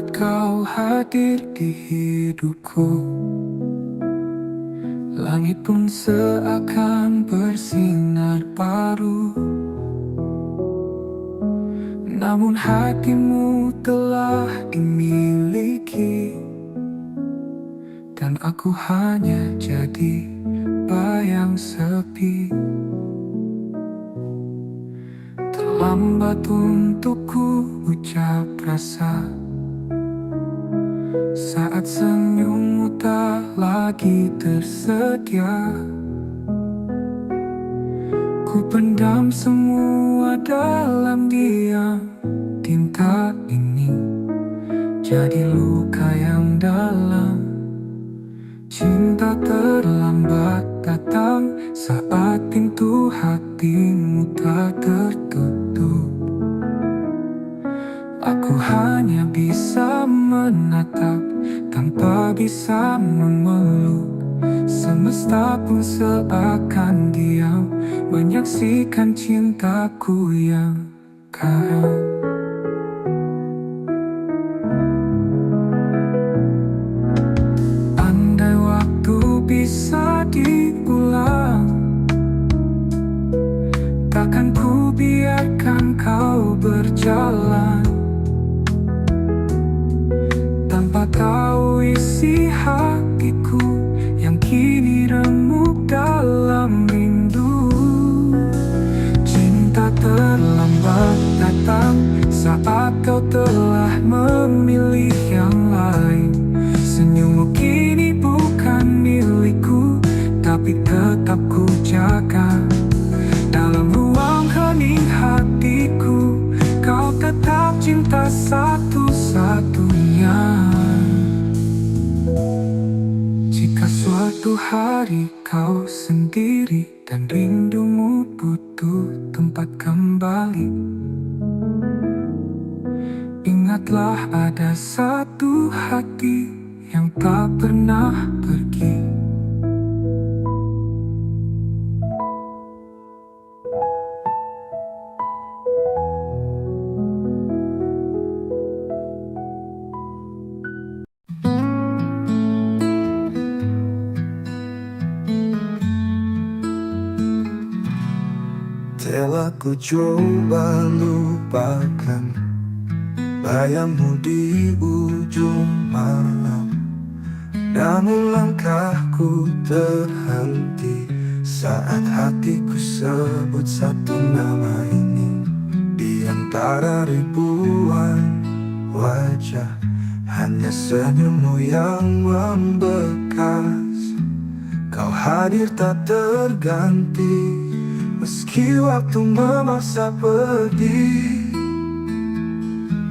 saat kau hadir di hidupku, langit pun seakan bersinar baru. Namun hatimu telah dimiliki, dan aku hanya jadi bayang sepi. Terlambat untukku ucap rasa saat senyummu tak lagi tersedia. Ku pendam semua dalam diam. Tinta ini jadi luka yang dalam. Cinta terlambat datang saat pintu hatimu tak tertutup. Aku hanya bisa menatap tanpa bisa memeluk. Semesta pun seakan diam menyaksikan cintaku yang karam. Andai waktu bisa diulang, takkan ku biarkan kau berjalan tanpa tahu isi hatiku yang kini remuk dalam rindu. Cinta terlambat datang saat kau telah memilih yang lain. Senyummu kini bukan milikku, tapi tetap ku jaga dalam ruang hening hatiku. Kau tetap cinta satu-satunya. Jika suatu hari kau sendiri dan rindumu butuh tempat kembali, ingatlah ada satu hati yang tak pernah pergi. Telah ku coba lupakan bayangmu di ujung malam, namun langkahku terhenti saat hatiku sebut satu nama ini. Di antara ribuan wajah, hanya senyummu yang membekas. Kau hadir tak terganti, meski waktu memaksa pergi.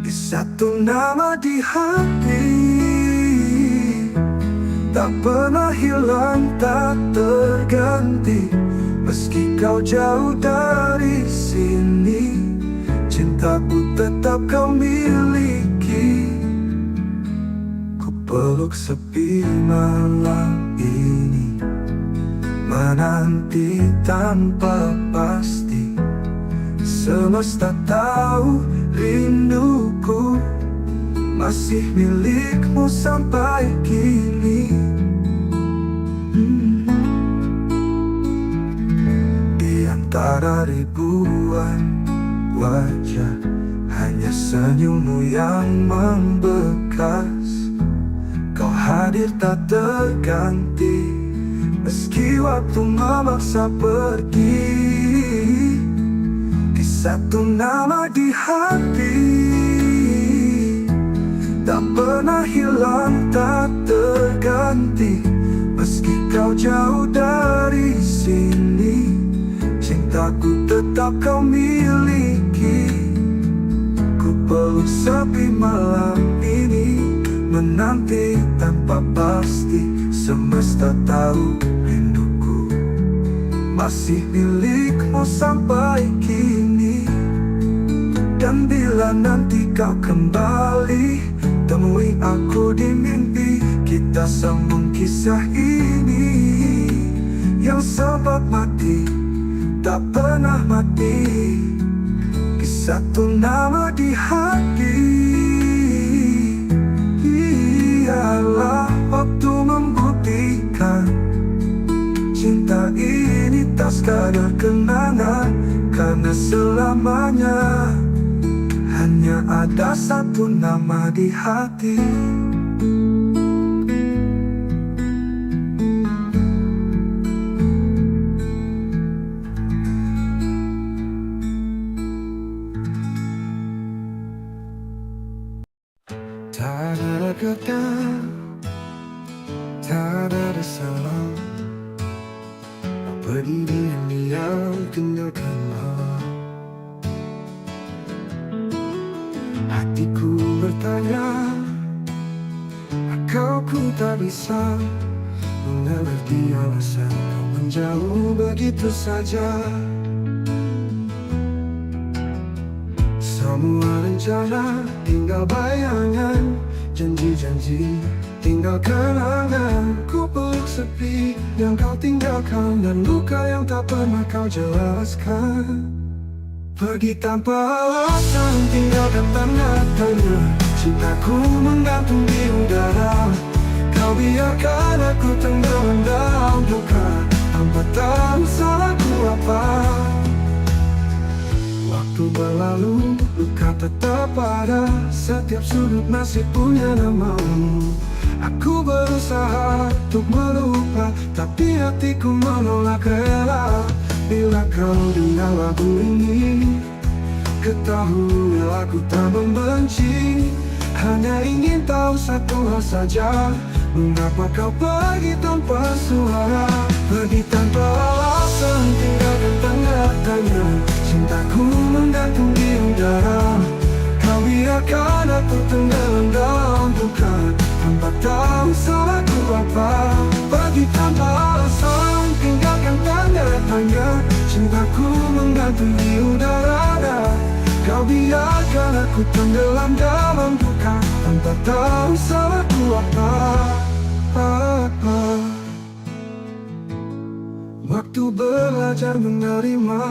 Di satu nama di hati, tak pernah hilang, tak terganti. Meski kau jauh dari sini, cintaku tetap kau miliki. Ku peluk sepi malam ini, menanti tanpa pasti. Semesta tahu rinduku masih milikmu sampai kini. Di antara ribuan wajah, hanya senyummu yang membekas. Kau hadir tak terganti, meski waktu memaksa pergi. Di satu nama di hati, tak pernah hilang, tak terganti. Meski kau jauh dari sini, cintaku tetap kau miliki. Ku peluk sepi malam ini, menanti tanpa pasti. Semesta tahu rinduku masih milikmu sampai kini. Dan bila nanti kau kembali, temui aku di mimpi. Kita sambung kisah ini yang sempat mati, tak pernah mati. Kisah satu nama di hati, biarlah waktu membuktikan cinta ini tak sekadar kenangan, karena selamanya hanya ada satu nama di hati. Tak ada kata, tak ada salah, pergi diam-diam tinggalkanlah. Hatiku bertanya, kau ku tak bisa mengerti alasan kau menjauh begitu saja. Semua rencana tinggal bayangan, janji-janji tinggal kenangan. Ku peluk sepi yang kau tinggalkan, dan luka yang tak pernah kau jelaskan. Pergi tanpa alasan, tinggalkan tanda tanya. Cintaku menggantung di udara, kau biarkan aku tenggelam dalam duka, tanpa tahu salahku apa. Waktu berlalu, luka tetap ada, setiap sudut masih punya namamu. Aku berusaha untuk melupa, tapi hatiku menolak rela. Bila kau dengar lagu ini, ketahuilah aku tak membenci. Hanya ingin tahu satu hal saja, mengapa kau pergi tanpa suara. Pergi tanpa alasan, tinggalkan tanda tanya. Cintaku menggantung di udara, kau biarkan aku tenggelam dalam duka, tanpa tahu salahku apa. Pergi tanpa alasan, tinggalkan tanda tanya. Cintaku menggantung di udara, kau biarkan aku tenggelam dalam duka, tanpa tahu salahku apa. Waktu belajar menerima,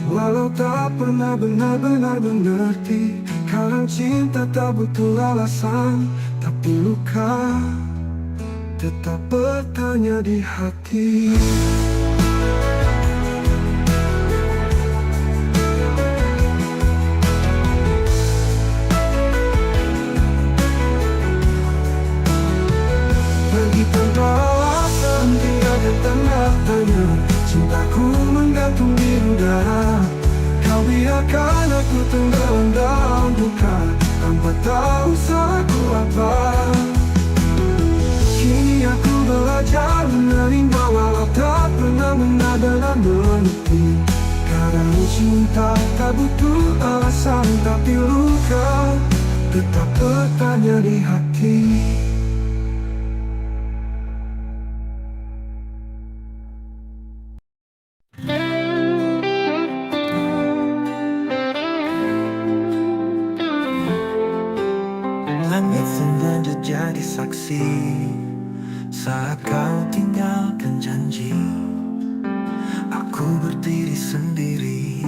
walau tak pernah benar-benar mengerti. Kadang cinta tak butuh alasan, tapi luka tetap bertanya di hati. Pergi tanpa alasan, tinggalkan tanda tanya. Cintaku menggantung di udara, kau biarkan aku tenggelam dalam duka, tanpa tahu salahku apa. Kini aku belajar menerima, walau tak pernah benar-benar mengerti. Kadang cinta tak butuh alasan, tapi luka tetap bertanya di hati. Langit sengaja jadi saksi saat kau tinggalkan janji. Aku berdiri sendiri,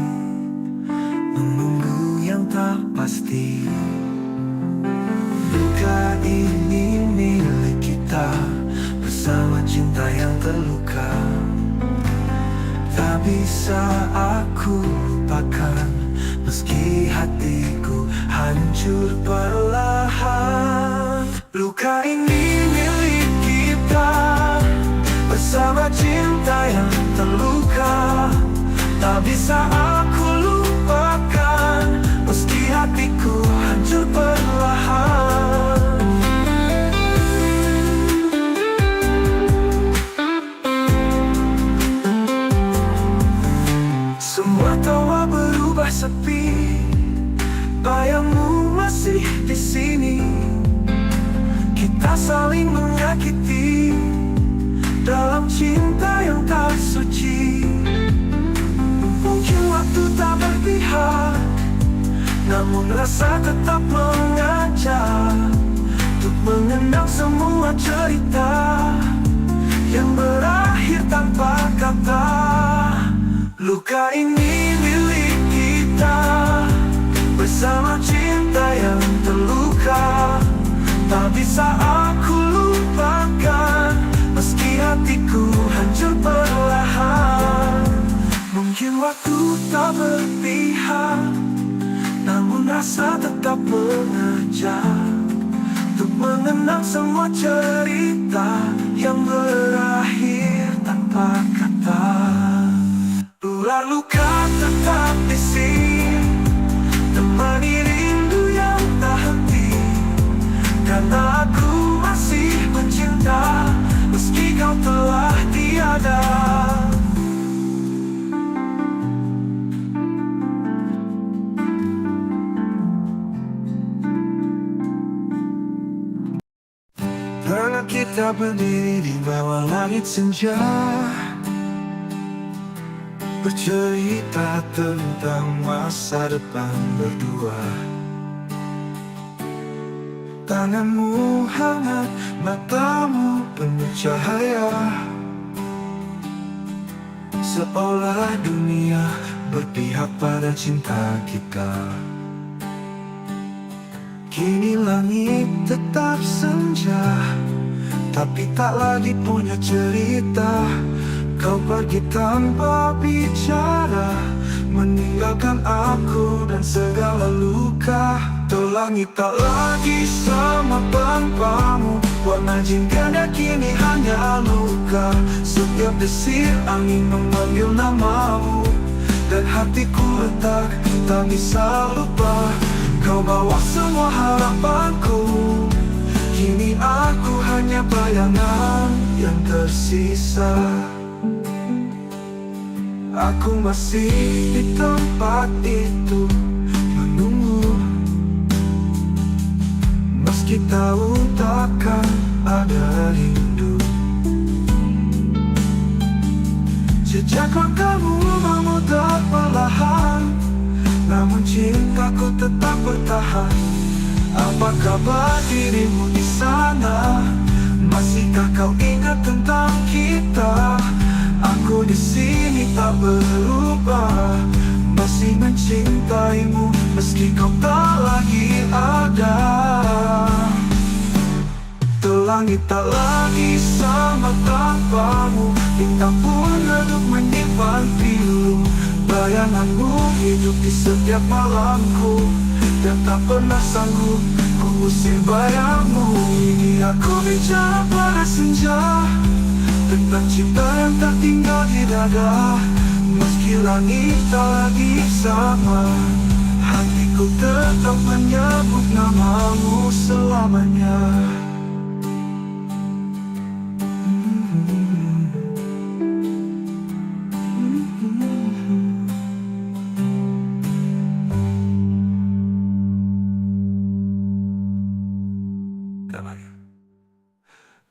menunggu yang tak pasti. Luka ini milik kita, bersama cinta yang terluka. Tak bisa aku lupakan, meski hatiku hancur perlahan. Luka ini milik kita, bersama cinta yang terluka. Tak bisa aku lupakan, meski hatiku hancur perlahan. Semua tawa berubah sepi, bayangmu masih di sini. Kita saling menyakiti dalam cinta yang tak suci. Mungkin waktu tak berpihak, namun rasa tetap mengajak untuk mengenang semua cerita yang berakhir tanpa kata. Luka ini milik kita, bersama cinta yang terluka. Tak bisa bisa aku lupakan, meski hatiku hancur perlahan. Mungkin waktu tak berpihak, namun rasa tetap mengajak untuk mengenang semua cerita yang berakhir tanpa kata. Ular luka tetap di sini, temani rindu yang tak henti. Karena aku masih mencinta, meski kau telah tiada. Pernah kita berdiri di bawah langit senja, bercerita tentang masa depan berdua. Tanganmu hangat, matamu penuh cahaya, seolah dunia berpihak pada cinta kita. Kini langit tetap senja, tapi tak lagi punya cerita. Kau pergi tanpa bicara, meninggalkan aku dan segala luka. Tuh langit tak lagi sama tanpamu, warna jingga kini hanya luka. Setiap desir angin memanggil namamu, dan hatiku retak, tak bisa lupa. Kau bawa semua harapanku, kini aku hanya bayangan yang tersisa. Aku masih di tempat itu menunggu, meski tahu takkan ada rindu. Jejak langkahmu memutar perlahan, namun cintaku tetap bertahan. Apa kabar dirimu di sana? Masihkah kau ingat tentang kita? Aku di sini tak berubah, masih mencintaimu meski kau tak lagi ada. Tuh langit tak lagi sama tanpamu, bintang pun redup menyimpan pilu. Bayanganmu hidup di setiap malamku, dan tak pernah sanggup ku usir bayangmu. Ini aku bicara pada senja, tentang cinta yang tak tinggal di dada. Meski langit tak lagi sama, hatiku tetap menyebut namamu selamanya.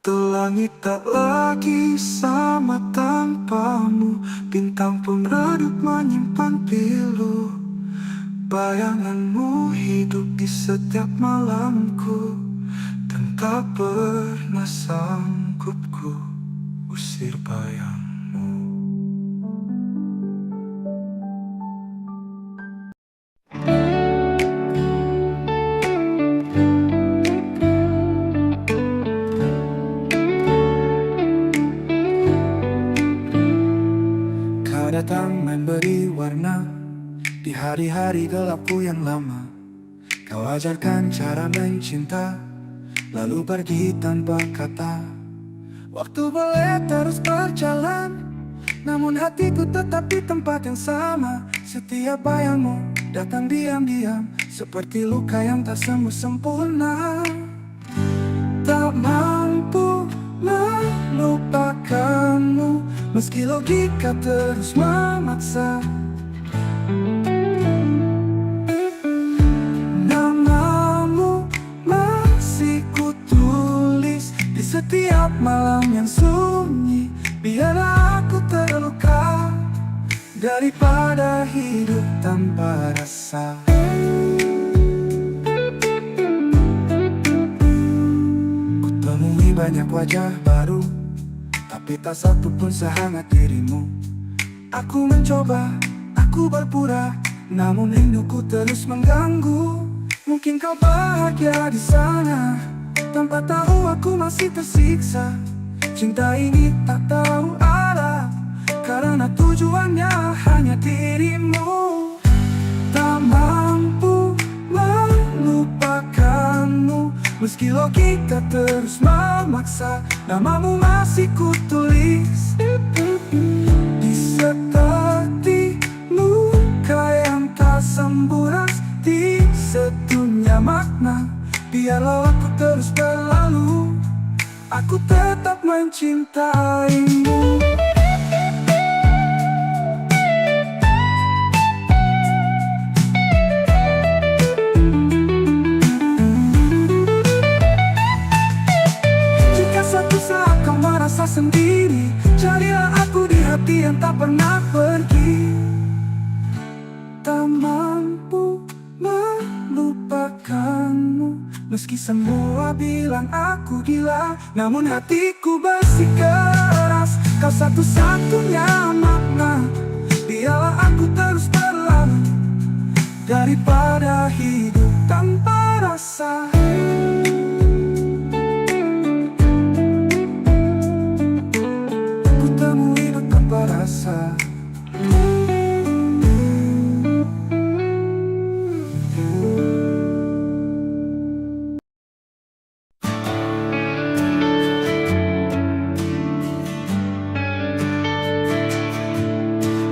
Tuh langit tak lagi sama tanpamu, bintang pun redup menyimpan pilu. Bayanganmu hidup di setiap malamku, dan tak pernah sanggup ku usir bayangmu. Datang memberi warna di hari-hari gelapku yang lama. Kau ajarkan cara mencinta, lalu pergi tanpa kata. Waktu boleh terus berjalan, namun hatiku tetap di tempat yang sama. Setiap bayangmu datang diam-diam, seperti luka yang tak sembuh sempurna. Tak mampu melupakanmu, meski logika terus memaksa. Namamu masih kutulis di setiap malam yang sunyi. Biar aku terluka daripada hidup tanpa rasa. Kutemui banyak wajah baru, tapi tak satu pun sehangat dirimu. Aku mencoba, aku berpura, namun rinduku terus mengganggu. Mungkin kau bahagia di sana, Tanpa tahu aku masih tersiksa. Cinta ini tak tahu arah, karena tujuannya hanya dirimu. Tak mampu melupakanmu, meski logika terus memaksa. Namamu masih kutulis di seperti luka yang tak sembuh, di sedunia makna. Biarlah aku terus berlalu, aku tetap mencintaimu. Jika suatu saat kau merasa sendiri, carilah aku di hati yang tak pernah pergi. Tak mampu melupakanmu, meski semua bilang aku gila, namun hatiku bersikeras. Kau satu-satunya makna. Biarlah aku terus berlalu, daripada hidup tanpa rasa. Ku temui hidup tanpa rasa.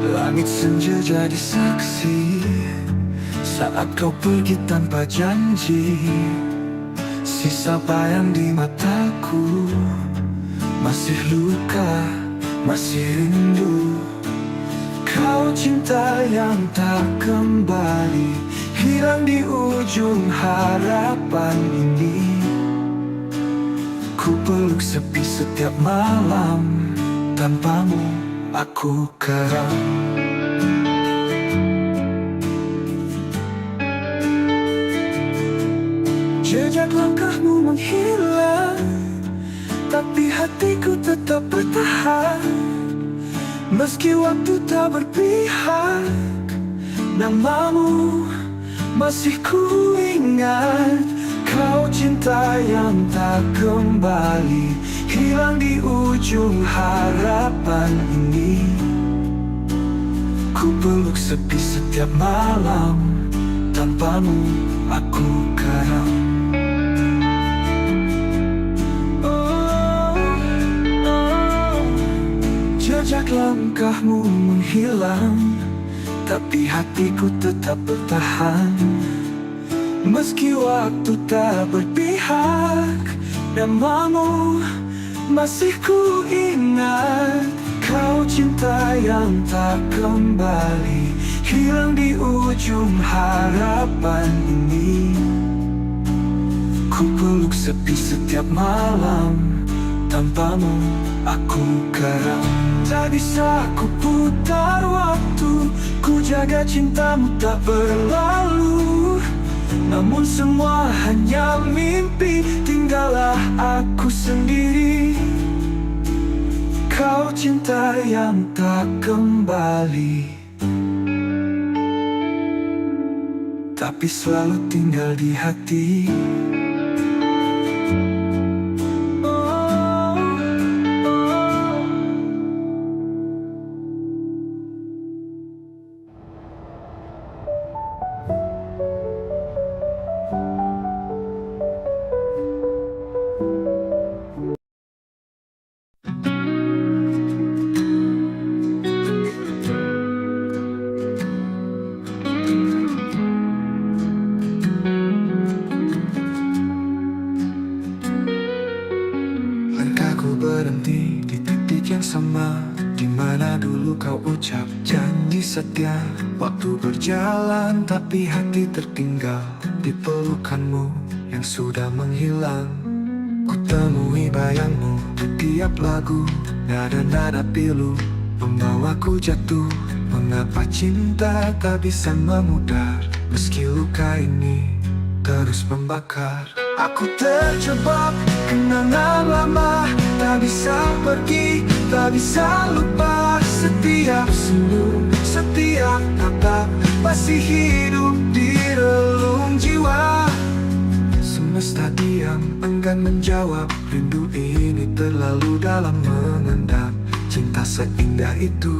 Langit senja jadi saksi saat kau pergi tanpa janji. Sisa bayang di mataku, masih luka, masih rindu. Kau cinta yang tak kembali, hilang di ujung harapan ini. Ku peluk sepi setiap malam, tanpamu aku keram. Jejak langkahmu menghilang, tapi hatiku tetap bertahan. Meski waktu tak berpihak, namamu masih ku ingat. Kau cinta yang tak kembali, hilang di ujung harapan ini. Ku peluk sepi setiap malam, tanpamu aku karam. Jejak langkahmu menghilang, tapi hatiku tetap bertahan. Meski waktu tak berpihak, namamu masih ku ingat. Kau cinta yang tak kembali, hilang di ujung harapan ini. Ku peluk sepi setiap malam, tanpamu aku karam. Tak bisa ku putar waktu, ku jaga cintamu tak berlalu. Namun semua hanya mimpi, tinggallah aku sendiri. Kau cinta yang tak kembali, tapi selalu tinggal di hati. Berhenti di titik yang sama, di mana dulu kau ucap janji setia. Waktu berjalan tapi hati tertinggal di pelukanmu yang sudah menghilang. Ku temui bayangmu di tiap lagu, nada-nada pilu membawaku jatuh. Mengapa cinta tak bisa memudar, meski luka ini terus membakar. Aku terjebak kenangan lama, tak bisa pergi, tak bisa lupa. Setiap senyum, setiap tatap masih hidup di relung jiwa. Semesta diam enggan menjawab. Rindu ini terlalu dalam mengendap. Cinta seindah itu,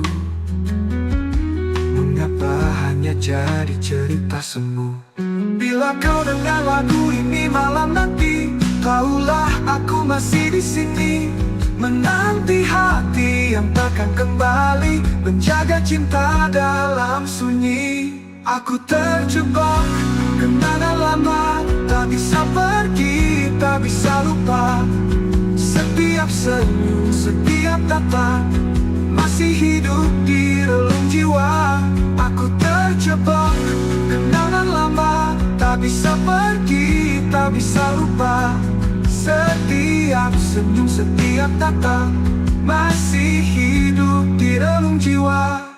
mengapa hanya jadi cerita semu? Bila kau dengar lagu ini malam nanti, tahulah aku masih di sini, menanti hati yang takkan kembali, menjaga cinta dalam sunyi. Aku terjebak kenangan lama, tak bisa pergi, tak bisa lupa. Setiap senyum, setiap tatap masih hidup di relung jiwa. Aku terjebak kenangan lama, tak bisa pergi, tak bisa lupa. Setiap senyum, setiap tatap masih hidup di relung jiwa.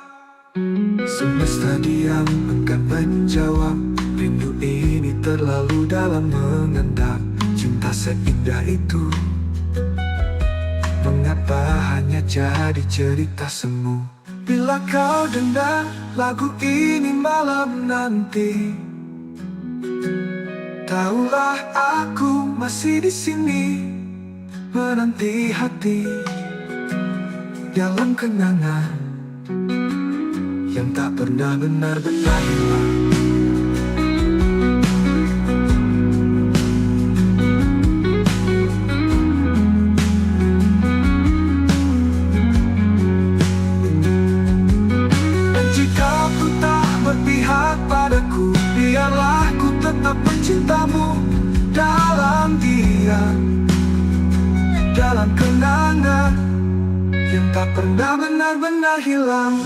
Semesta diam enggan menjawab. Rindu ini terlalu dalam mengendap. Cinta seindah itu, mengapa hanya jadi cerita semu? Bila kau dengar lagu ini malam nanti, tahulah aku masih di sini, menanti hati dalam kenangan yang tak pernah benar-benar hilang. Dan jika ku tak berpihak padaku, biarlah ku tetap mencintamu dalam diam, dalam kenangan yang tak pernah benar-benar hilang.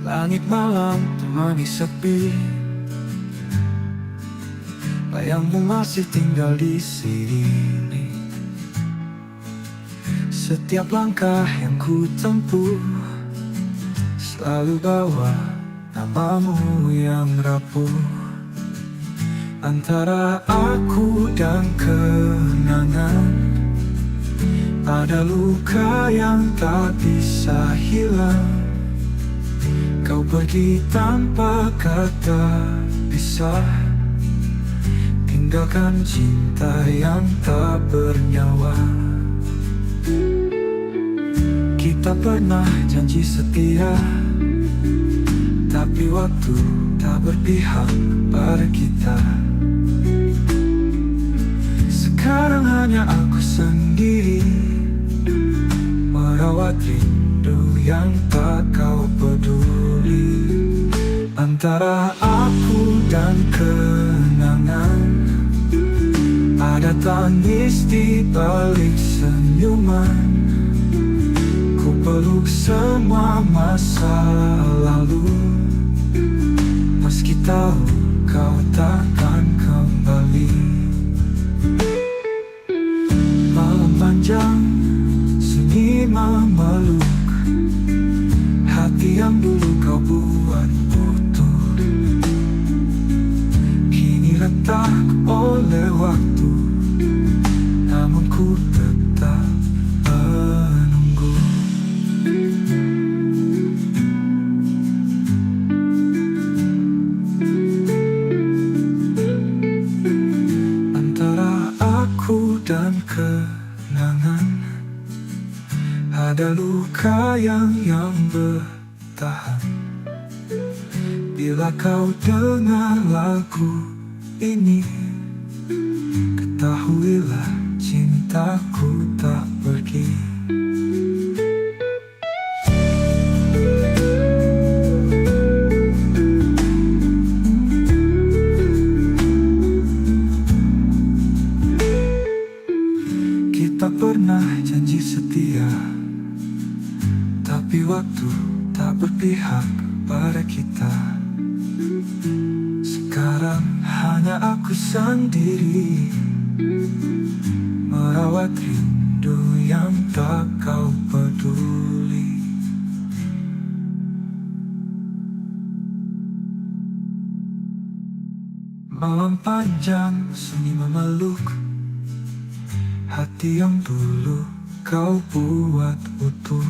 Langit malam temani sepi, bayangmu masih tinggal di sini. Setiap langkah yang ku tempuh selalu bawa namamu yang rapuh. Antara aku dan kenangan ada luka yang tak bisa hilang. Kau pergi tanpa kata pisah, tinggalkan cinta yang tak bernyawa. Kita pernah janji setia, tapi waktu tak berpihak pada kita. Sekarang hanya aku sendiri, merawat rindu yang tak kau peduli. Antara aku dan kenangan ada tangis di balik senyuman. Ku peluk semua masa lalu, meski tahu kau takkan kembali. Malam panjang sunyi memeluk hati yang dulu kau buat utuh, kini retak oleh waktu, namun ku tetap menunggu. Antara aku dan kenangan ada luka yang bertahan. Bila kau dengar lagu ini, ketahuilah cintaku tak pergi. Kita pernah janji setia, tapi waktu tak berpihak pada kita. Sekarang hanya aku sendiri, merawat rindu yang tak kau peduli. Malam panjang sunyi memeluk hati yang dulu kau buat utuh.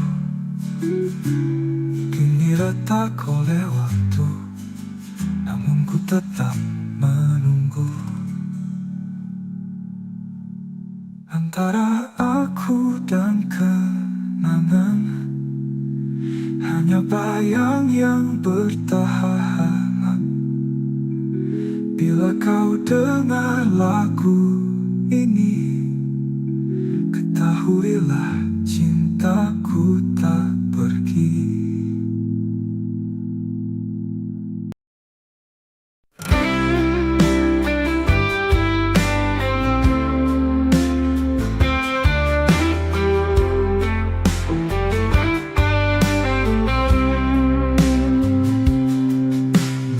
Kini retak oleh waktu, namun ku tetap menunggu. Antara aku dan kenangan, hanya bayang yang bertahan. Bila kau dengar lagu ini, ketahuilah cintaku tak pergi.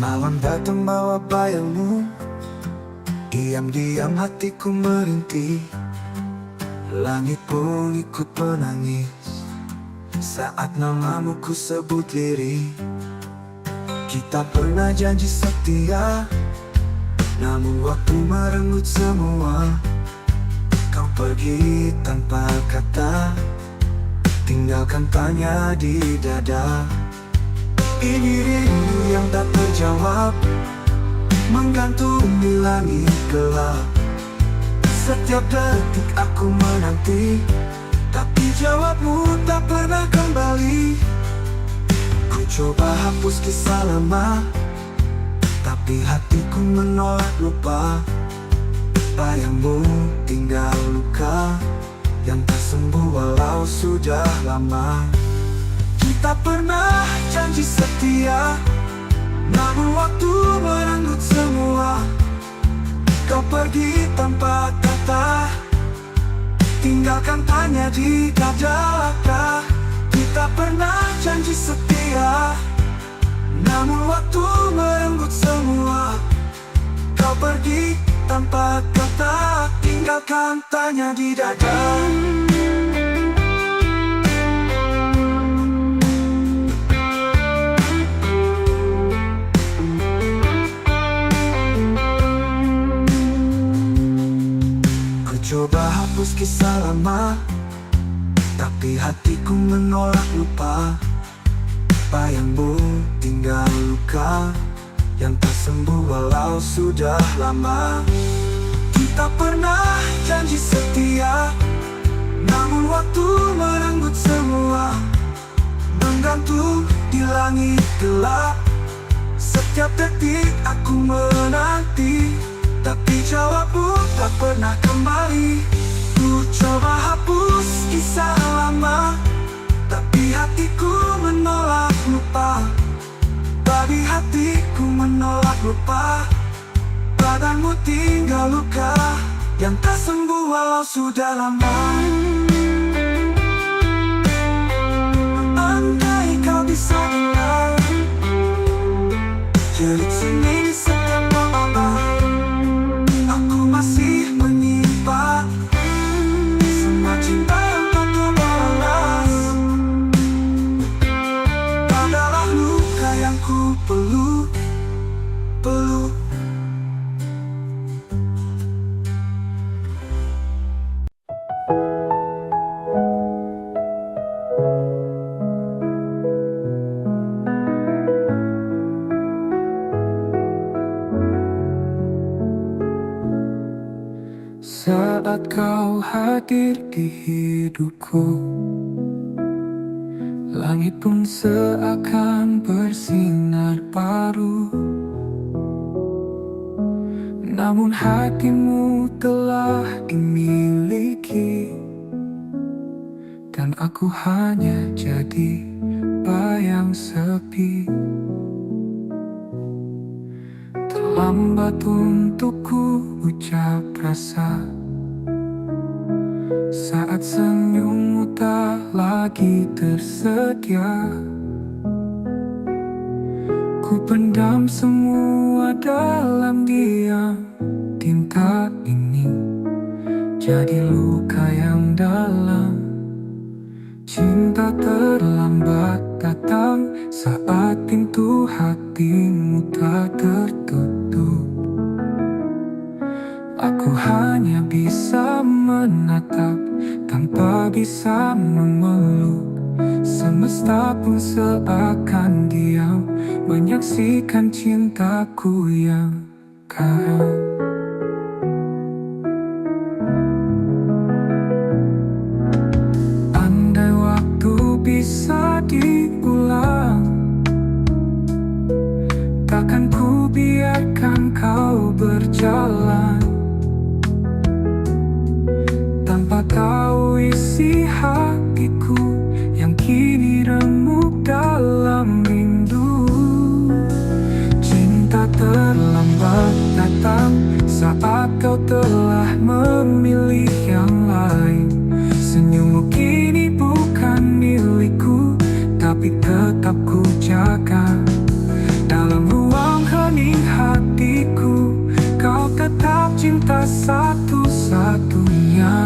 Malam datang bawa bayangmu, diam-diam hatiku merintih. Langit pun ikut menangis saat namamu ku sebut lirih. Kita pernah janji setia, namun waktu merenggut semua. Kau pergi tanpa kata, tinggalkan tanya di dada. Ini rindu yang tak terjawab, menggantung di langit gelap. Setiap detik aku menanti, tapi jawabmu tak pernah kembali. Ku coba hapus kisah lama, tapi hatiku menolak lupa. Bayangmu tinggal luka yang tak sembuh walau sudah lama. Kita pernah janji setia, namun waktu merenggut semua. Kau pergi tanpa kata, tinggalkan tanya di dada. Kita pernah janji setia, namun waktu merenggut semua. Kau pergi tanpa kata, tinggalkan tanya di dada. Coba hapus kisah lama, tapi hatiku menolak lupa. Bayangmu tinggal luka yang tak sembuh walau sudah lama. Kita pernah janji setia, namun waktu merenggut semua. Menggantung di langit gelap, setiap detik aku menanti, tapi jawabmu tak pernah kembali. Ku coba hapus kisah lama, tapi hatiku menolak lupa. Babi hatiku menolak lupa. Badanmu tinggal luka yang tak sembuh walau sudah lama. Andai kau bisa dengar jerit seni di setiap malam, aku masih menyimpan semua cinta yang tak terbalas. Adalah luka yang ku peluk. Saat kau hadir di hidupku, langit pun seakan bersinar baru. Namun hatimu telah dimiliki, dan aku hanya jadi bayang sepi. Terlambat untukku ucap rasa saat senyummu tak lagi tersedia. Ku pendam semua dalam diam. Tinta ini jadi luka yang dalam. tak terlambat datang saat pintu hatimu tak tertutup. Aku hanya bisa menatap tanpa bisa memeluk. Semesta pun seakan diam menyaksikan cintaku yang karam. Andai waktu bisa diulang, takkan ku biarkan kau berjalan tanpa tahu isi hatiku yang kini remuk dalam rindu. Cinta terlambat datang saat kau telah memilih yang lain. Senyummu kini bukan milikku, tapi tetap ku jaga. Dalam ruang hening hatiku, kau tetap cinta satu-satunya.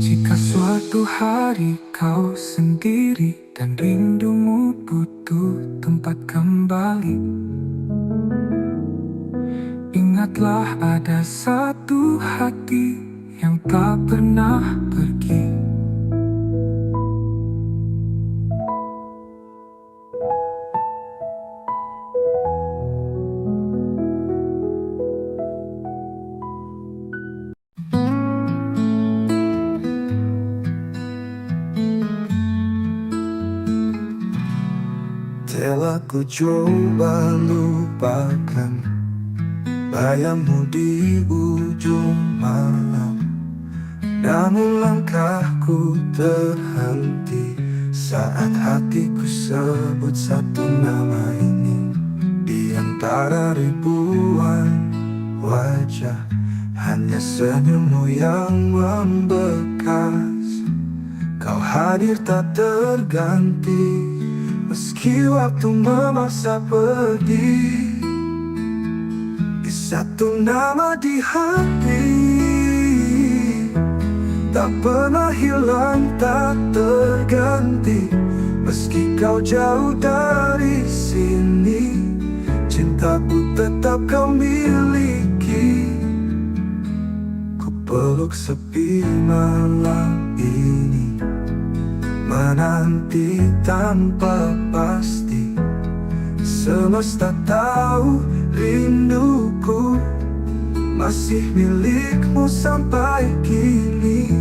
Jika suatu hari kau sendiri dan rindumu butuh tempat kembali, ingatlah ada satu hati yang tak pernah pergi. Telah ku coba lupakan bayangmu di ujung malam, namun langkahku terhenti saat hatiku sebut satu nama ini. Di antara ribuan wajah, hanya senyummu yang membekas. Kau hadir tak terganti, meski waktu memaksa pergi. Di satu nama di hati, tak pernah hilang, tak terganti. Meski kau jauh dari sini, cintaku tetap kau miliki. Ku peluk sepi malam ini, menanti tanpa pasti. Semesta tahu rinduku masih milikmu sampai kini.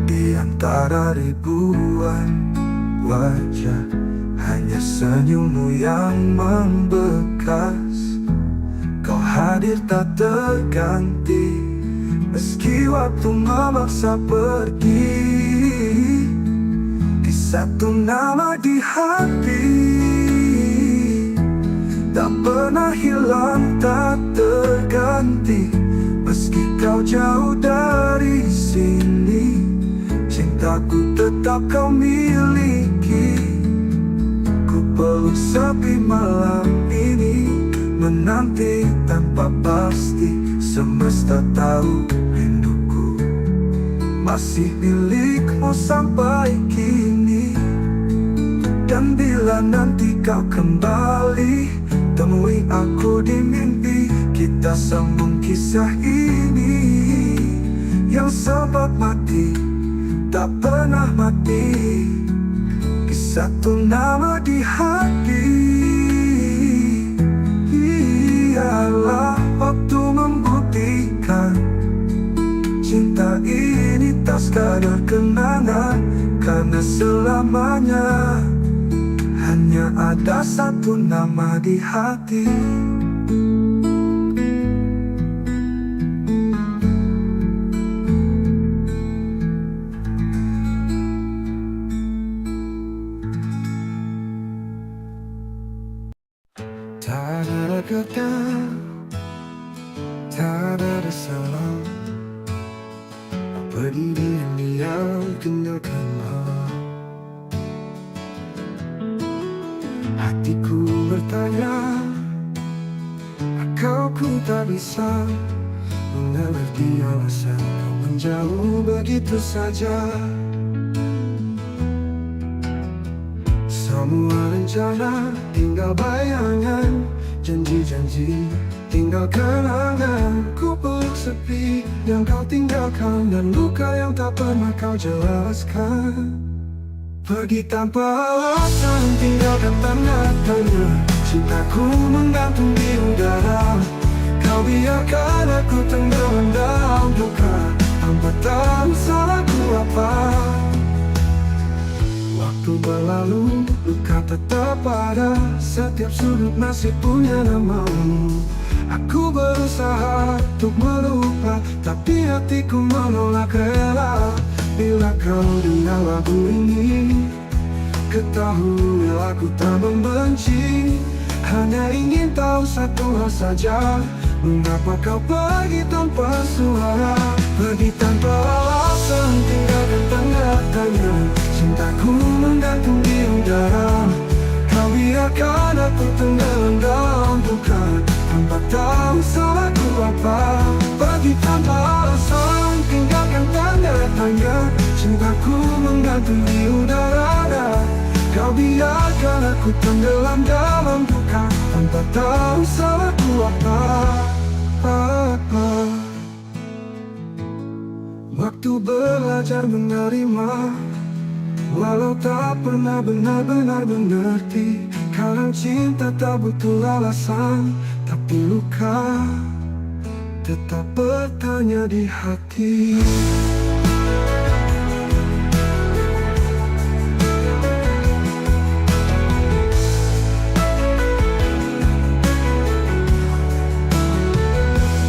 Di antara ribuan wajah, hanya senyummu yang membekas. Kau hadir tak terganti, meski waktu memaksa pergi. Di satu nama di hati, tak pernah hilang, tak terganti. Meski kau jauh dari sini, cintaku tetap kau miliki. Ku peluk sepi malam ini, menanti tanpa pasti. Semesta tahu rinduku masih milikmu sampai kini. Dan bila nanti kau kembali, temui aku di mimpi. Kita sambung kisah ini yang sempat mati, tak pernah mati. Di satu nama di hati, ialah waktu membuktikan cinta ini tak sekadar kenangan, karena selamanya hanya ada satu nama di hati. Tak ada kata, tak ada salah. Apa diri yang tinggalkanlah. Hatiku bertanya, kau ku tak bisa mengerti alasan kau menjauh begitu saja. Semua rencana tinggal bayangan, janji-janji tinggal kenangan. Ku peluk sepi yang kau tinggalkan, dan luka yang tak pernah kau jelaskan. Pergi tanpa alasan, tinggalkan tanda tanya. Cintaku menggantung di udara. Kau biarkan aku tenggelam dalam duka, tanpa tahu salahku apa. Waktu berlalu, luka tetap ada. Setiap sudut masih punya namamu. Aku berusaha untuk melupa, tapi hatiku menolak rela. Bila kau dengar lagu ini, ketahui aku tak membenci. Hanya ingin tahu satu hal saja, mengapa kau pergi tanpa suara? Pergi tanpa alasan, tinggalkan tanda tanya. Cintaku menggantung di udara. Kau biarkan aku tenggelam dalam duka, tanpa tahu salahku apa. Pergi tanpa alasan, tinggalkan tanda tanya. Cintaku menggantung di udara. Kau biarkan aku tenggelam dalam duka, tanpa tahu salahku apa. Waktu belajar menerima, walau tak pernah benar-benar mengerti. Kadang cinta tak butuh alasan, tapi luka tetap bertanya di hati.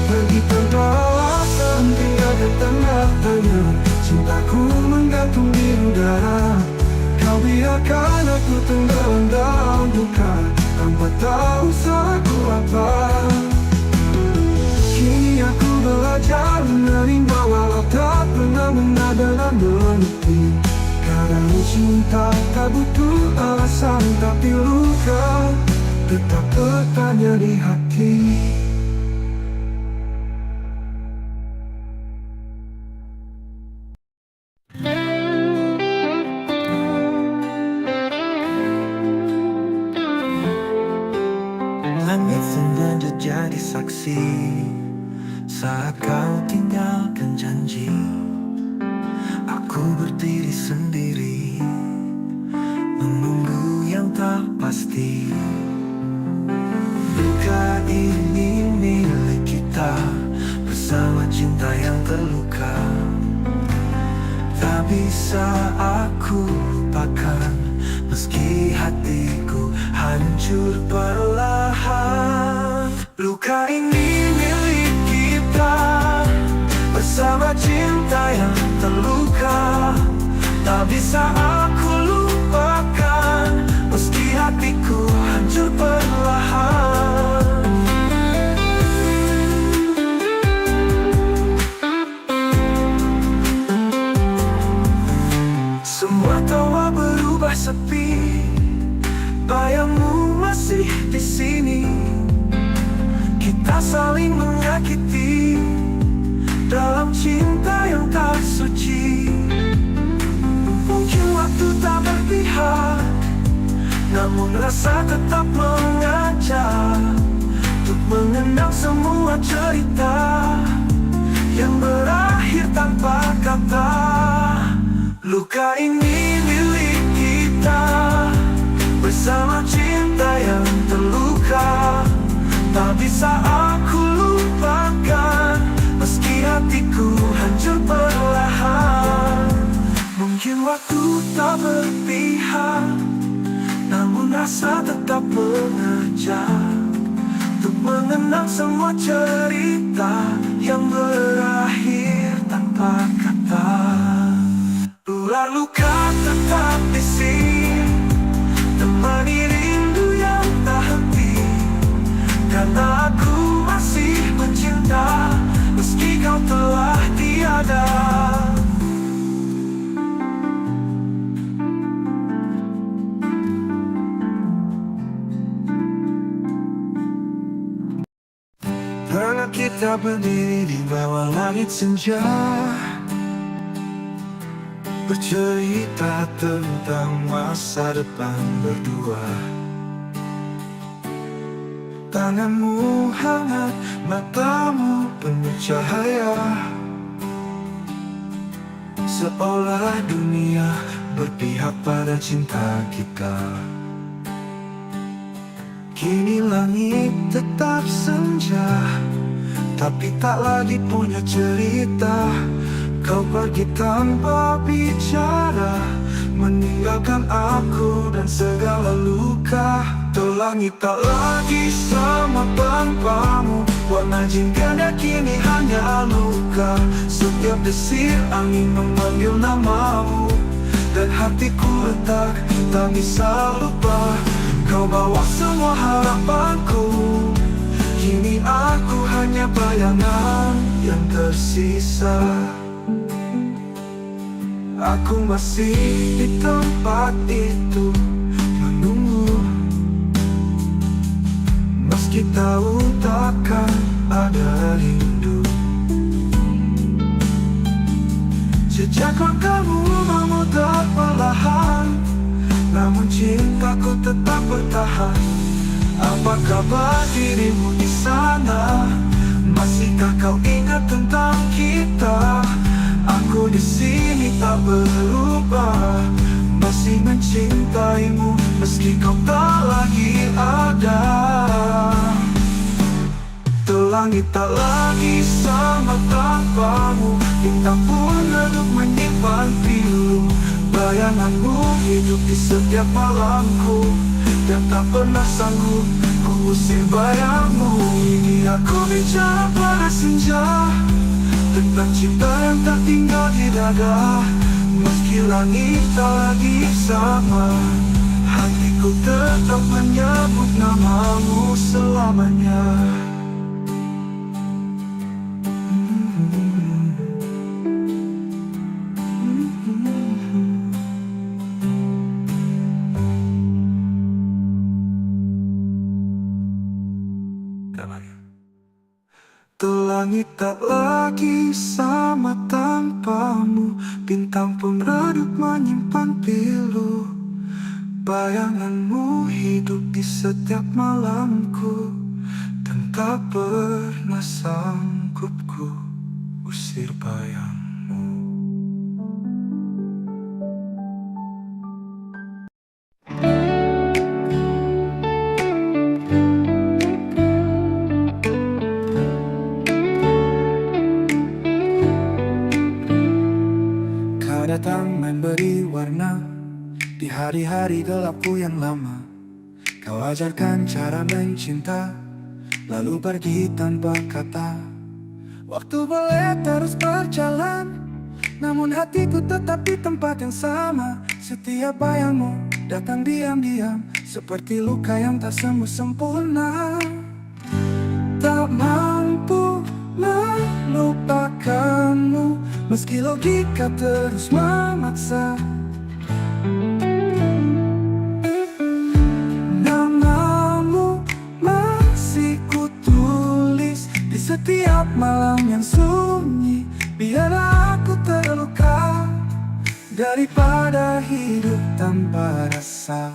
Pergi tanpa alasan, tinggalkan tanda tanya. Cintaku menggantung di udara. Kau biarkan aku tenggelam dalam duka, tanpa tahu salahku apa. Kini aku belajar menerima, walau tak pernah benar-benar mengerti. Kadang cinta tak butuh alasan, tapi luka tetap bertanya di hati. Langit sengaja jadi saksi saat kau tinggalkan janji. Aku berdiri sendiri, menunggu yang tak pasti. Luka ini milik kita, bersama cinta yang terluka. Tak bisa aku lupakan, meski hatiku hancur perlahan. Luka ini milik kita, bersama cinta yang terluka. Tak bisa aku lupakan, meski hatiku hancur perlahan. Semua tawa berubah sepi, bayangmu masih di sini. Kita saling menyakiti dalam cinta yang tak suci. Mungkin waktu tak berpihak, namun rasa tetap mengajak untuk mengenang semua cerita yang berakhir tanpa kata. Luka ini milik kita, bersama cinta yang terluka. Tak bisa aku lupakan, meski hatiku hancur perlahan. Mungkin waktu tak berpihak, namun rasa tetap mengajak untuk mengenang semua cerita yang berakhir tanpa kata. Ular luka tetap di sini, temani rindu yang tak henti. Karena aku masih mencinta, meski kau telah tiada. Pernah kita Kita berdiri di bawah langit senja, bercerita tentang masa depan berdua. Tanganmu hangat, matamu penuh cahaya, seolah dunia berpihak pada cinta kita. Kini langit tetap senja, tapi tak lagi punya cerita. Kau pergi tanpa bicara, meninggalkan aku dan segala luka. Tuh langit tak lagi sama tanpamu, warna jingga kini hanya luka. Setiap desir angin memanggil namamu, dan hatiku retak, tak bisa lupa. Kau bawa semua harapanku, kini aku hanya bayangan yang tersisa. Aku masih di tempat itu menunggu, meski tahu takkan ada rindu. Jejak langkahmu memudar perlahan, namun cintaku tetap bertahan. Apa kabar dirimu di sana? Masihkah kau ingat tentang kita? Aku di sini tak berubah, masih mencintaimu meski kau tak lagi ada. Tuh langit tak lagi sama tanpamu, bintang pun redup menyimpan pilu. Bayanganmu hidup di setiap malamku, dan tak pernah sanggup ku usir bayangmu. Ini aku bicara pada senja, tentang cinta yang tak tinggal di dada. Meski langit tak lagi sama, hatiku tetap menyebut namamu selamanya. Tuh langit tak lagi sama tanpamu, bintang pun redup menyimpan pilu. Bayanganmu hidup di setiap malamku, dan tak pernah sanggup ku usir bayangmu. Datang memberi warna di hari-hari gelapku yang lama. Kau ajarkan cara mencinta, lalu pergi tanpa kata. Waktu boleh terus berjalan, namun hatiku tetap di tempat yang sama. Setiap bayangmu datang diam-diam, seperti luka yang tak sembuh sempurna. Tak mampu melupakanmu, meski logika terus memaksa. Namamu masih kutulis di setiap malam yang sunyi. Biarlah aku terluka daripada hidup tanpa rasa.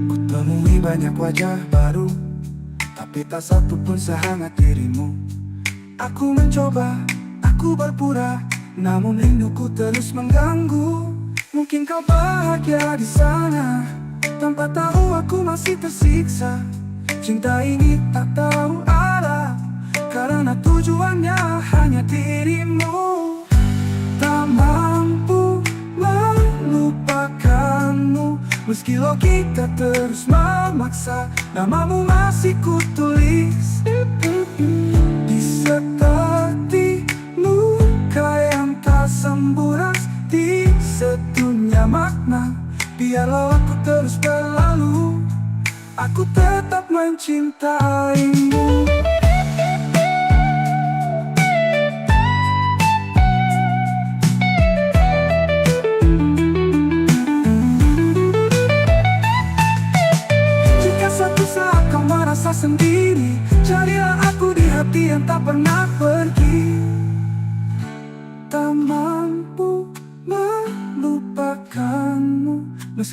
Kutemui banyak wajah baru, tapi tak satu pun sehangat dirimu. Aku mencoba, aku berpura, namun rinduku terus mengganggu. Mungkin kau bahagia di sana, tanpa tahu aku masih tersiksa. Cinta ini tak tahu arah, karena tujuannya hanya dirimu. Tak mampu melupakanmu, meski logika terus memaksa. Namamu masih kutulis di seperti luka yang tak sembuh, di sedunia makna. Biarlah aku terus berlalu, aku tetap mencintaimu.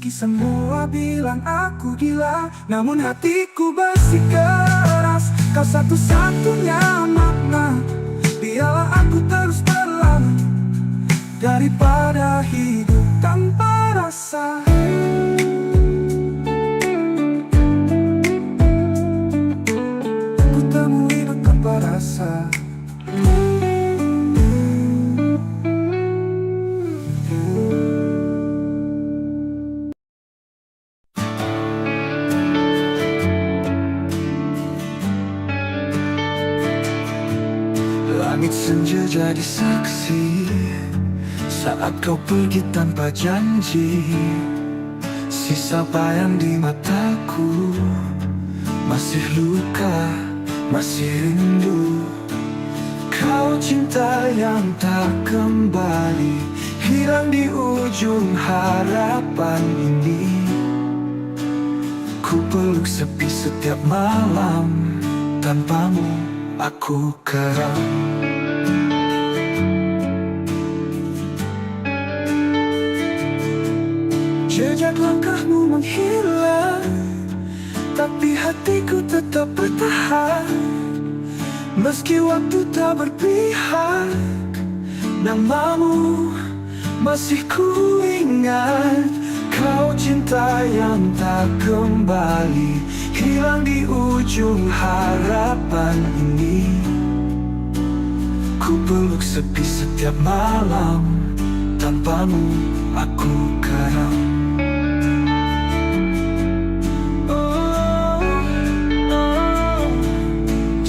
Meski semua bilang aku gila, namun hatiku bersikeras. Kau satu-satunya makna. Biarlah aku terus berlama daripada hidup tanpa rasa. Ku temui tanpa rasa. Langit senja jadi saksi saat kau pergi tanpa janji. Sisa bayang di mataku, masih luka, masih rindu. Kau cinta yang tak kembali, hilang di ujung harapan ini. Ku peluk sepi setiap malam, tanpamu aku karam. Jejak langkahmu menghilang, tapi hatiku tetap bertahan. Meski waktu tak berpihak, namamu masih ku ingat. Kau cinta yang tak kembali, hilang di ujung harapan ini. Ku peluk sepi setiap malam, tanpamu aku karam.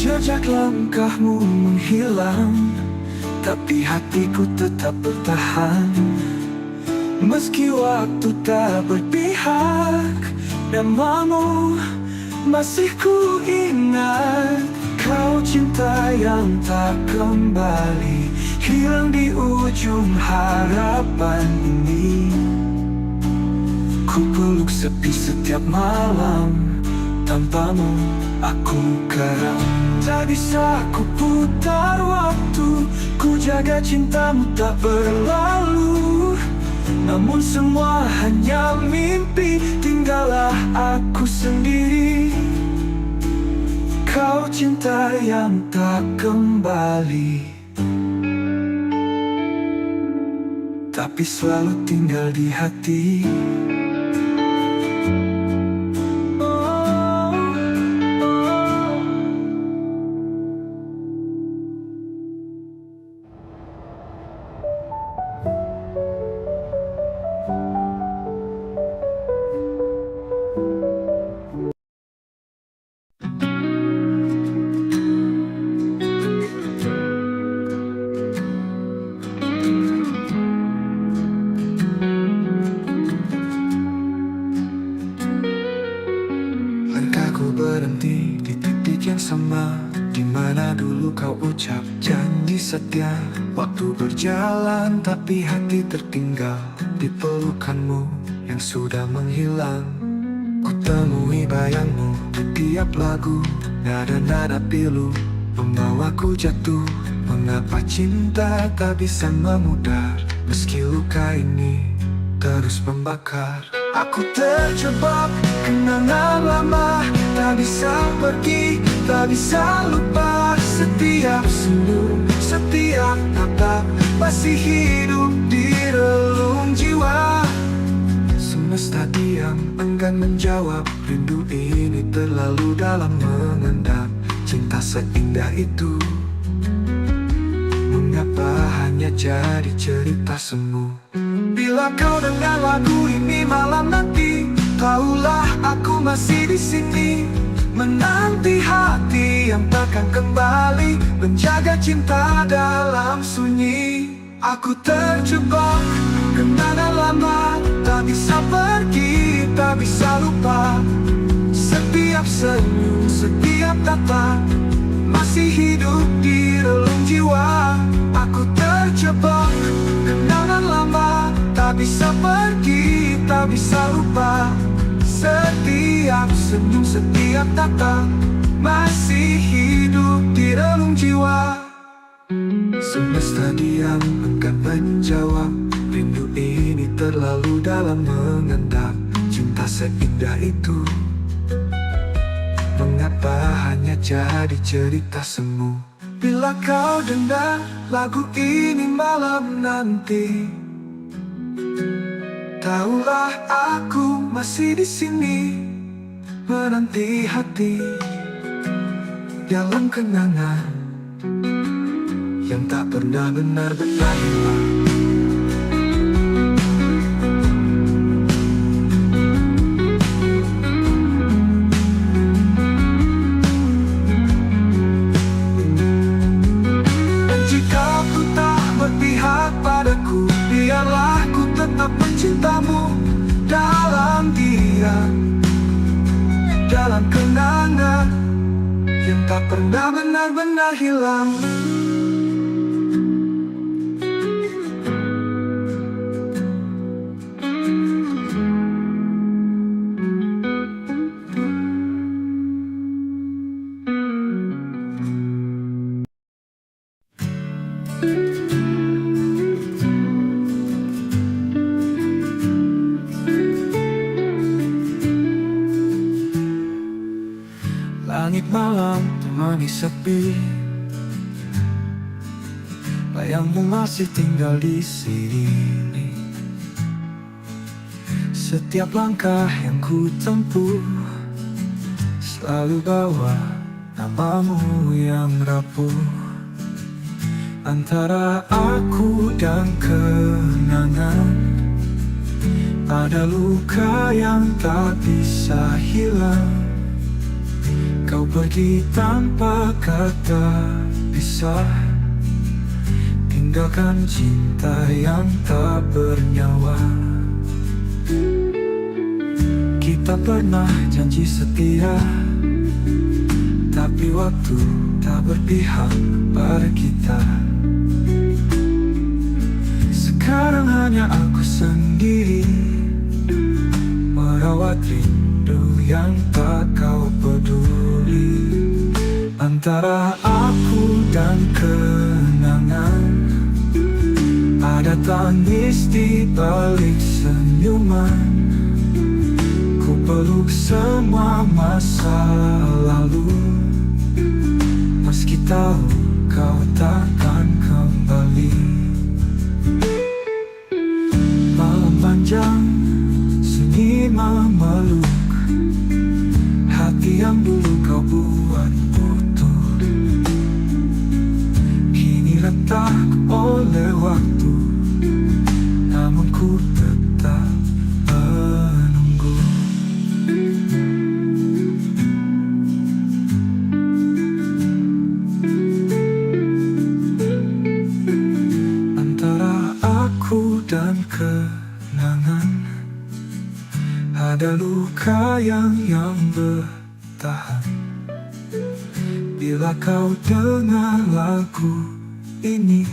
Jejak langkahmu menghilang, tapi hatiku tetap bertahan. Meski waktu tak berpihak, namamu masih ku ingat. Kau cinta yang tak kembali, hilang di ujung harapan ini. Ku peluk sepi setiap malam, tanpamu aku karam. Tak bisa ku putar waktu, ku jaga cintamu tak berlalu. Namun semua hanya mimpi, tinggallah aku sendiri. Kau cinta yang tak kembali, tapi selalu tinggal di hati. Berhenti di titik yang sama, di mana dulu kau ucap janji setia. Waktu berjalan tapi hati tertinggal di pelukanmu yang sudah menghilang. Ku temui bayangmu di tiap lagu, nada-nada pilu membawaku jatuh. Mengapa cinta tak bisa memudar, meski luka ini terus membakar. Aku terjebak kenangan lama, tak bisa pergi, tak bisa lupa. Setiap senyum, setiap tatap masih hidup di relung jiwa. Semesta diam, enggan menjawab. Rindu ini terlalu dalam mengendap. Cinta seindah itu, mengapa hanya jadi cerita semu? Bila kau dengar lagu ini malam nanti, tahulah aku masih di sini, menanti hati yang takkan kembali, menjaga cinta dalam sunyi. Aku terjebak kenangan lama, tak bisa pergi, tak bisa lupa. Setiap senyum, setiap tatap masih hidup di relung jiwa. Aku terjebak kenangan lama, tak bisa pergi, tak bisa lupa. Setiap senyum, setiap tatap masih hidup di relung jiwa. Semesta diam, enggan menjawab. Rindu ini terlalu dalam mengendap. cinta seindah itu? Mengapa hanya jadi cerita semu? Bila kau dengar lagu ini malam nanti, tahulah aku masih di sini menanti hati dalam kenangan yang tak pernah benar-benar hilang. Dan jika ku tak berpihak padaku, biarlah ku tetap mencintamu dalam diam, dalam kenangan yang tak pernah benar-benar hilang. Langit malam temani sepi, bayangmu masih tinggal di sini. Setiap langkah yang ku tempuh selalu bawa namamu yang rapuh. Antara aku dan kenangan ada luka yang tak bisa hilang. Kau pergi tanpa kata pisah, tinggalkan cinta yang tak bernyawa. Kita pernah janji setia, tapi waktu tak berpihak pada kita. Sekarang hanya aku sendiri merawat rindu yang tak kau peduli. Antara aku dan kenangan ada tangis di balik senyuman. Ku peluk semua masa lalu, meski tahu kau takkan kembali. Malam panjang sunyi memeluk hati yang dulu kau buat utuh, kini retak oleh waktu, namun ku tetap menunggu. Antara aku dan kenangan ada luka yang bertahan. Bila kau dengar lagu ini,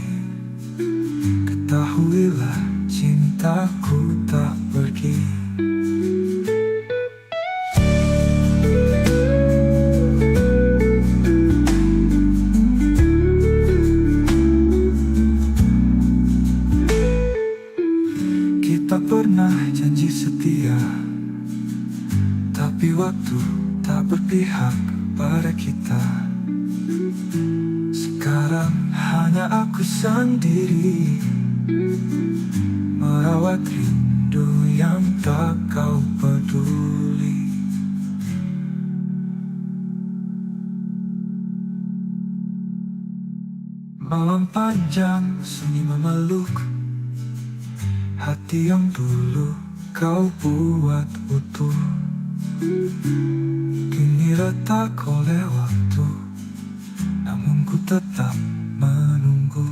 ketahuilah cintaku tak pergi. Kita pernah janji setia, tapi waktu tak berpihak pada kita. Sekarang hanya aku sendiri merawat rindu yang tak kau peduli. Malam panjang sunyi memeluk hati yang dulu kau buat utuh, kini retak oleh waktu, namun ku tetap menunggu.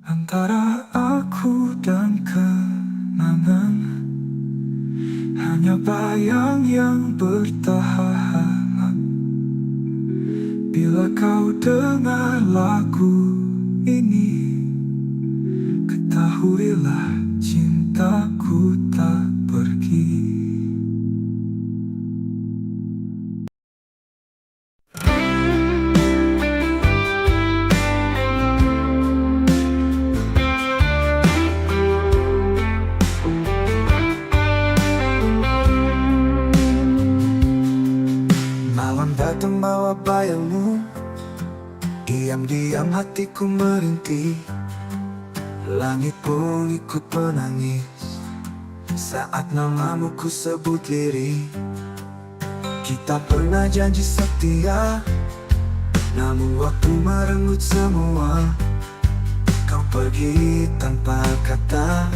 Antara aku dan kenangan hanya bayang yang bertahan. Bila kau dengar lagu ini, ketahuilah cintaku tak pergi. Diam-diam hatiku merintih, langit pun ikut menangis saat namamu ku sebut lirih. Kita pernah janji setia, namun waktu merenggut semua. Kau pergi tanpa kata,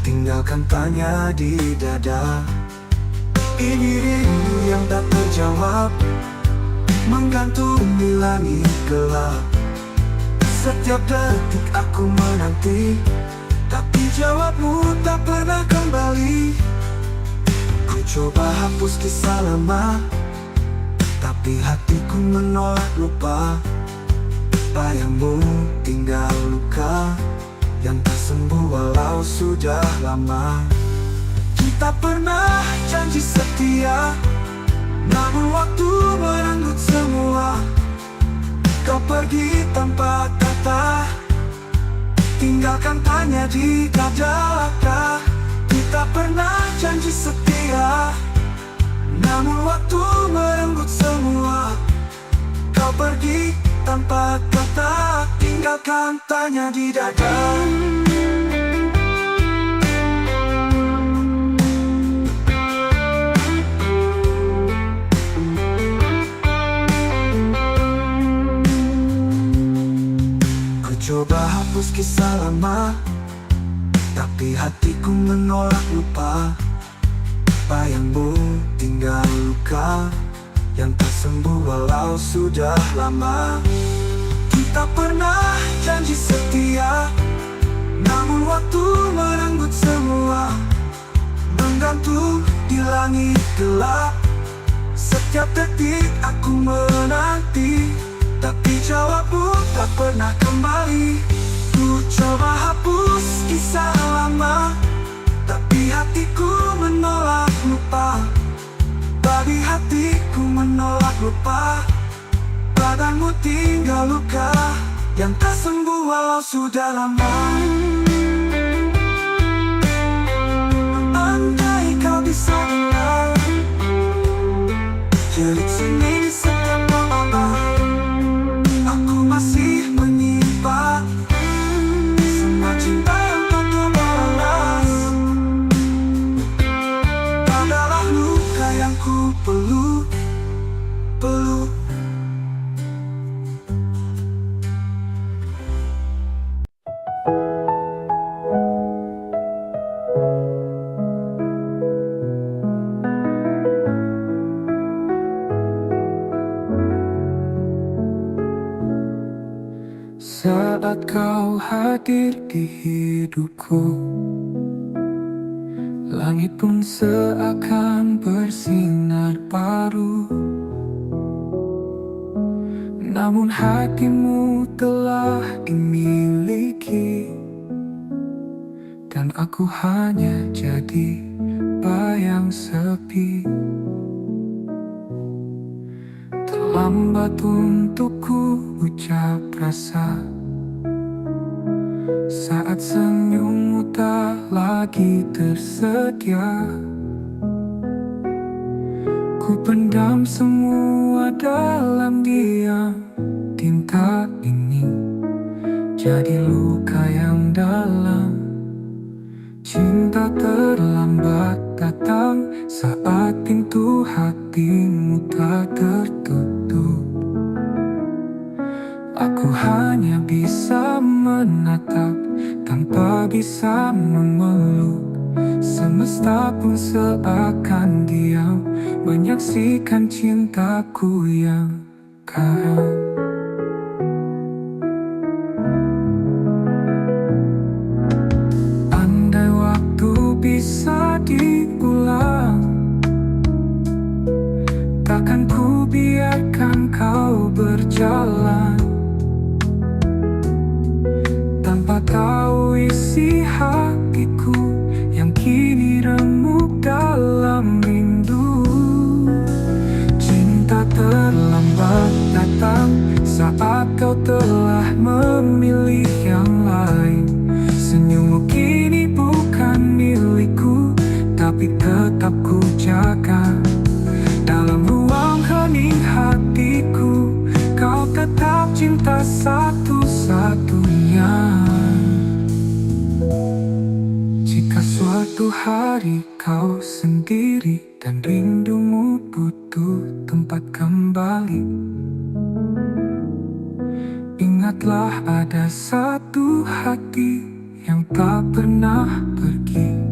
tinggalkan tanya di dada. Ini rindu yang tak terjawab, menggantung di langit gelap. Setiap detik aku menanti, tapi jawabmu tak pernah kembali. Ku coba hapus kisah lama, tapi hatiku menolak lupa. Bayangmu tinggal luka yang tak sembuh walau sudah lama. Kita pernah janji setia, namun waktu merenggut semua. Kau pergi tanpa kata, tinggalkan tanya di dada. Kita pernah janji setia, namun waktu merenggut semua. Kau pergi tanpa kata, tinggalkan tanya di dada. Coba hapus kisah lama, tapi hatiku menolak lupa. Bayangmu tinggal luka yang tak sembuh walau sudah lama. Kita pernah janji setia, namun waktu merenggut semua. Menggantung di langit gelap, setiap detik aku menanti, tapi jawabmu tak pernah kembali. Ku coba hapus kisah lama, tapi hatiku menolak lupa. Bagi hatiku menolak lupa, badanmu tinggal luka yang tak sembuh walau sudah lama. Andai kau bisa dengar jerit seni di setiap malam, aku masih menyimpan semua cinta yang tak terbalas. Adalah luka yang ku peluk. Saat kau hadir di hidupku, langit pun seakan bersinar baru. Namun hatimu telah dimiliki, dan aku hanya jadi bayang sepi. Terlambat untukku ucap rasa saat senyummu tak lagi tersedia. Ku pendam semua dalam diam. Tinta ini jadi luka yang dalam. Cinta terlambat datang saat pintu hatimu tak tertutup. Aku hanya bisa menatap tanpa bisa memeluk. Semesta pun seakan diam menyaksikan cintaku yang karam. Andai waktu bisa diulang, takkan ku biarkan kau berjalan tanpa tahu isi hatiku yang kini remuk dalam rindu. Cinta terlambat datang saat kau telah memilih yang lain. Senyummu kini bukan milikku, tapi tetap ku jaga. Dalam ruang hening hatiku, kau tetap cinta satu-satunya. Jika suatu hari kau sendiri dan rindumu butuh tempat kembali, ingatlah ada satu hati yang tak pernah pergi.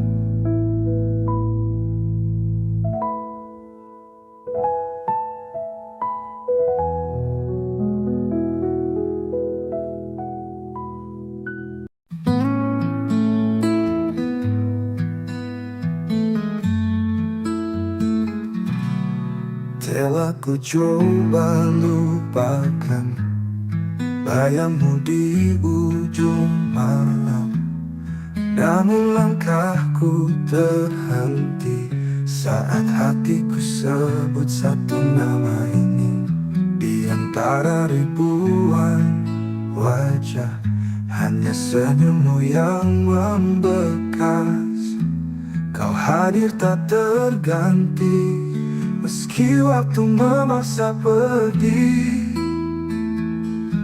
Telah ku coba lupakan bayangmu di ujung malam, namun langkahku terhenti saat hatiku sebut satu nama ini. Di antara ribuan wajah, hanya senyummu yang membekas. Kau hadir tak terganti, meski waktu memaksa pergi.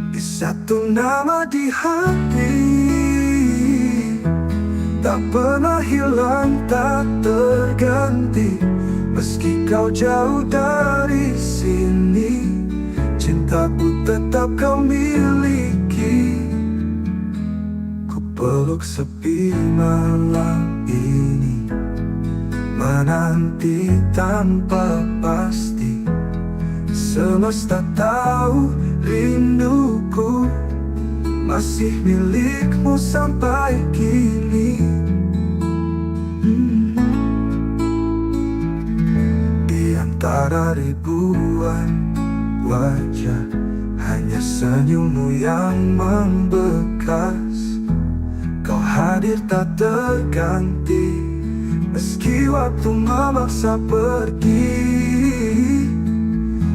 Di satu nama di hati, tak pernah hilang, tak terganti. Meski kau jauh dari sini, cintaku tetap kau miliki. Ku peluk sepi malam ini, menanti tanpa pasti. Semesta tahu rinduku masih milikmu sampai kini. Di antara ribuan wajah, hanya senyummu yang membekas. Kau hadir tak terganti, meski waktu memaksa pergi.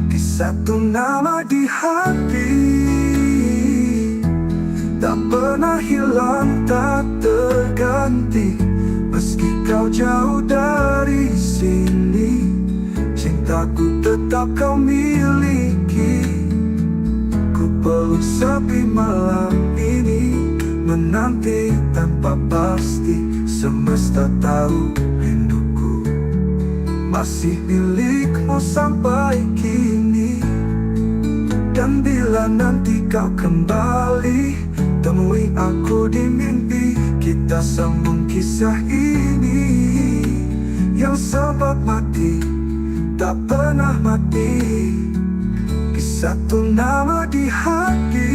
Di satu nama di hati, tak pernah hilang, tak terganti. Meski kau jauh dari sini, cintaku tetap kau miliki. Ku peluk sepi malam ini, menanti tanpa pasti. Semesta tahu rinduku masih milikmu sampai kini. Dan bila nanti kau kembali, temui aku di mimpi. Kita sambung kisah ini yang sempat mati, tak pernah mati. Di satu nama di hati,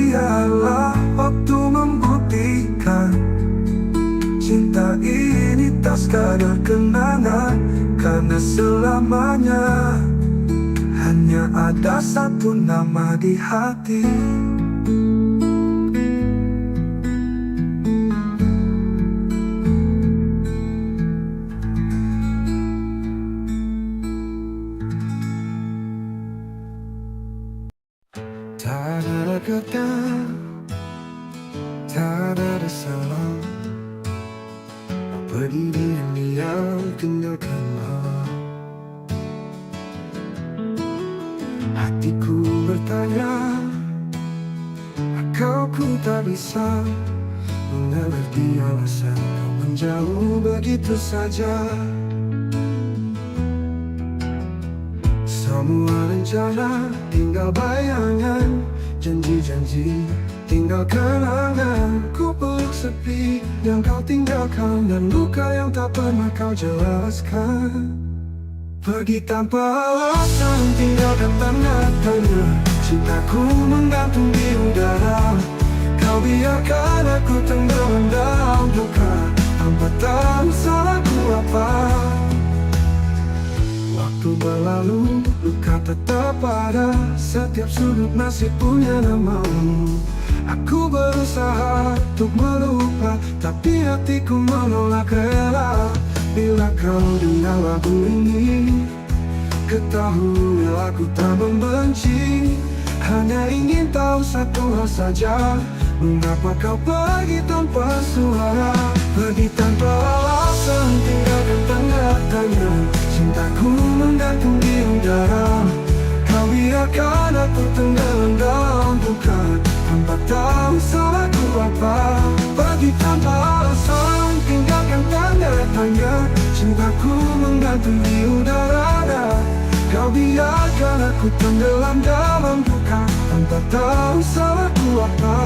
ialah waktu membuktikan cinta ini tak sekadar kenangan. Karena selamanya hanya ada satu nama di hati. Tak ada kata, tak ada salah, pergi diam-diam tinggalkanlah. Hatiku bertanya, kau ku tak bisa mengerti alasan kau menjauh begitu saja. Semua rencana tinggal bayangan, janji-janji tinggal kenangan. Ku peluk sepi yang kau tinggalkan, dan luka yang tak pernah kau jelaskan. Pergi tanpa alasan, tinggalkan tanda tanya. Cintaku menggantung di udara, kau biarkan aku tenggelam dalam duka tanpa tahu salahku apa. Waktu berlalu, luka tetap ada, setiap sudut masih punya namamu. Aku berusaha untuk melupa, tapi hatiku menolak rela. Bila kau dengar lagu ini, ketahui aku tak membenci. Hanya ingin tahu satu hal saja, mengapa kau pergi tanpa suara. Pergi tanpa alasan, tinggalkan tanda tanya. Cintaku menggantung di udara, kau biarkan aku tenggelam dalam duka, tanpa tahu salahku apa. Pergi tanpa alasan, tinggalkan tanda tanya. Cintaku menggantung di udara. Kau biarkan aku tenggelam dalam duka, tanpa tahu salahku apa.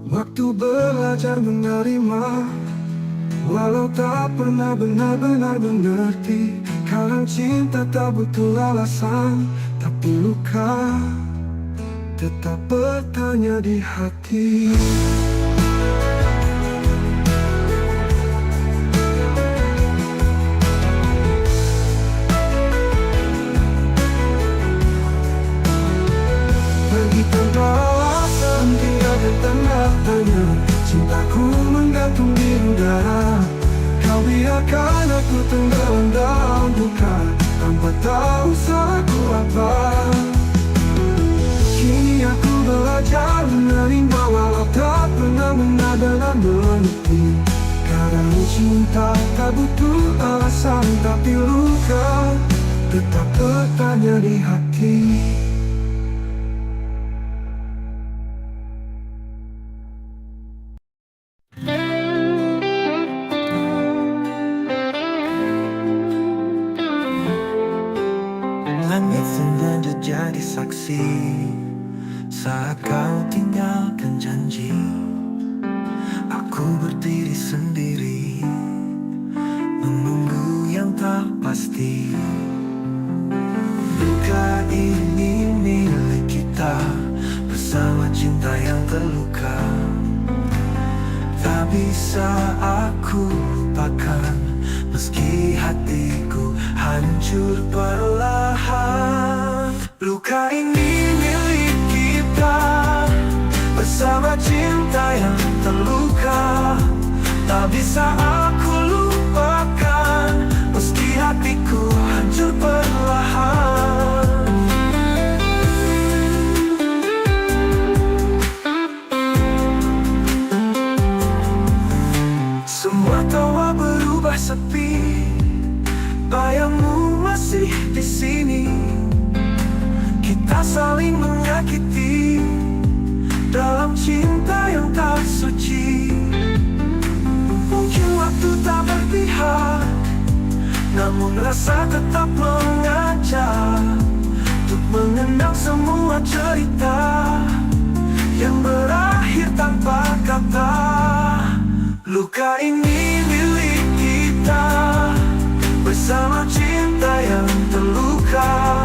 Waktu belajar menerima, walau tak pernah benar-benar mengerti. Kadang cinta tak butuh alasan, tapi luka tetap bertanya di hati. Pergi tanpa alasan, tinggalkan tanda tanya. Cintaku menggantung di udara. Kau biarkan aku tenggelam dalam duka, tanpa tahu salahku apa. Kini aku belajar menerima, walau tak pernah benar-benar mengerti. Kadang cinta tak butuh alasan, tapi luka tetap bertanya di hati. Langit sengaja jadi saksi saat kau tinggalkan janji. Aku berdiri sendiri, menunggu yang tak pasti. Luka ini milik kita, bersama cinta yang terluka. Tak bisa aku lupakan, meski hatiku hancur perlahan. Luka ini milik kita, bersama cinta yang terluka. Tak bisa aku lupakan, meski hatiku hancur perlahan. Semua tawa berubah sepi, bayangmu masih di sini. Kita saling menyakiti dalam cinta yang tak suci. Mungkin waktu tak berpihak, namun rasa tetap mengajak untuk mengenang semua cerita yang berakhir tanpa kata. Luka ini milik kita, bersama cinta yang terluka.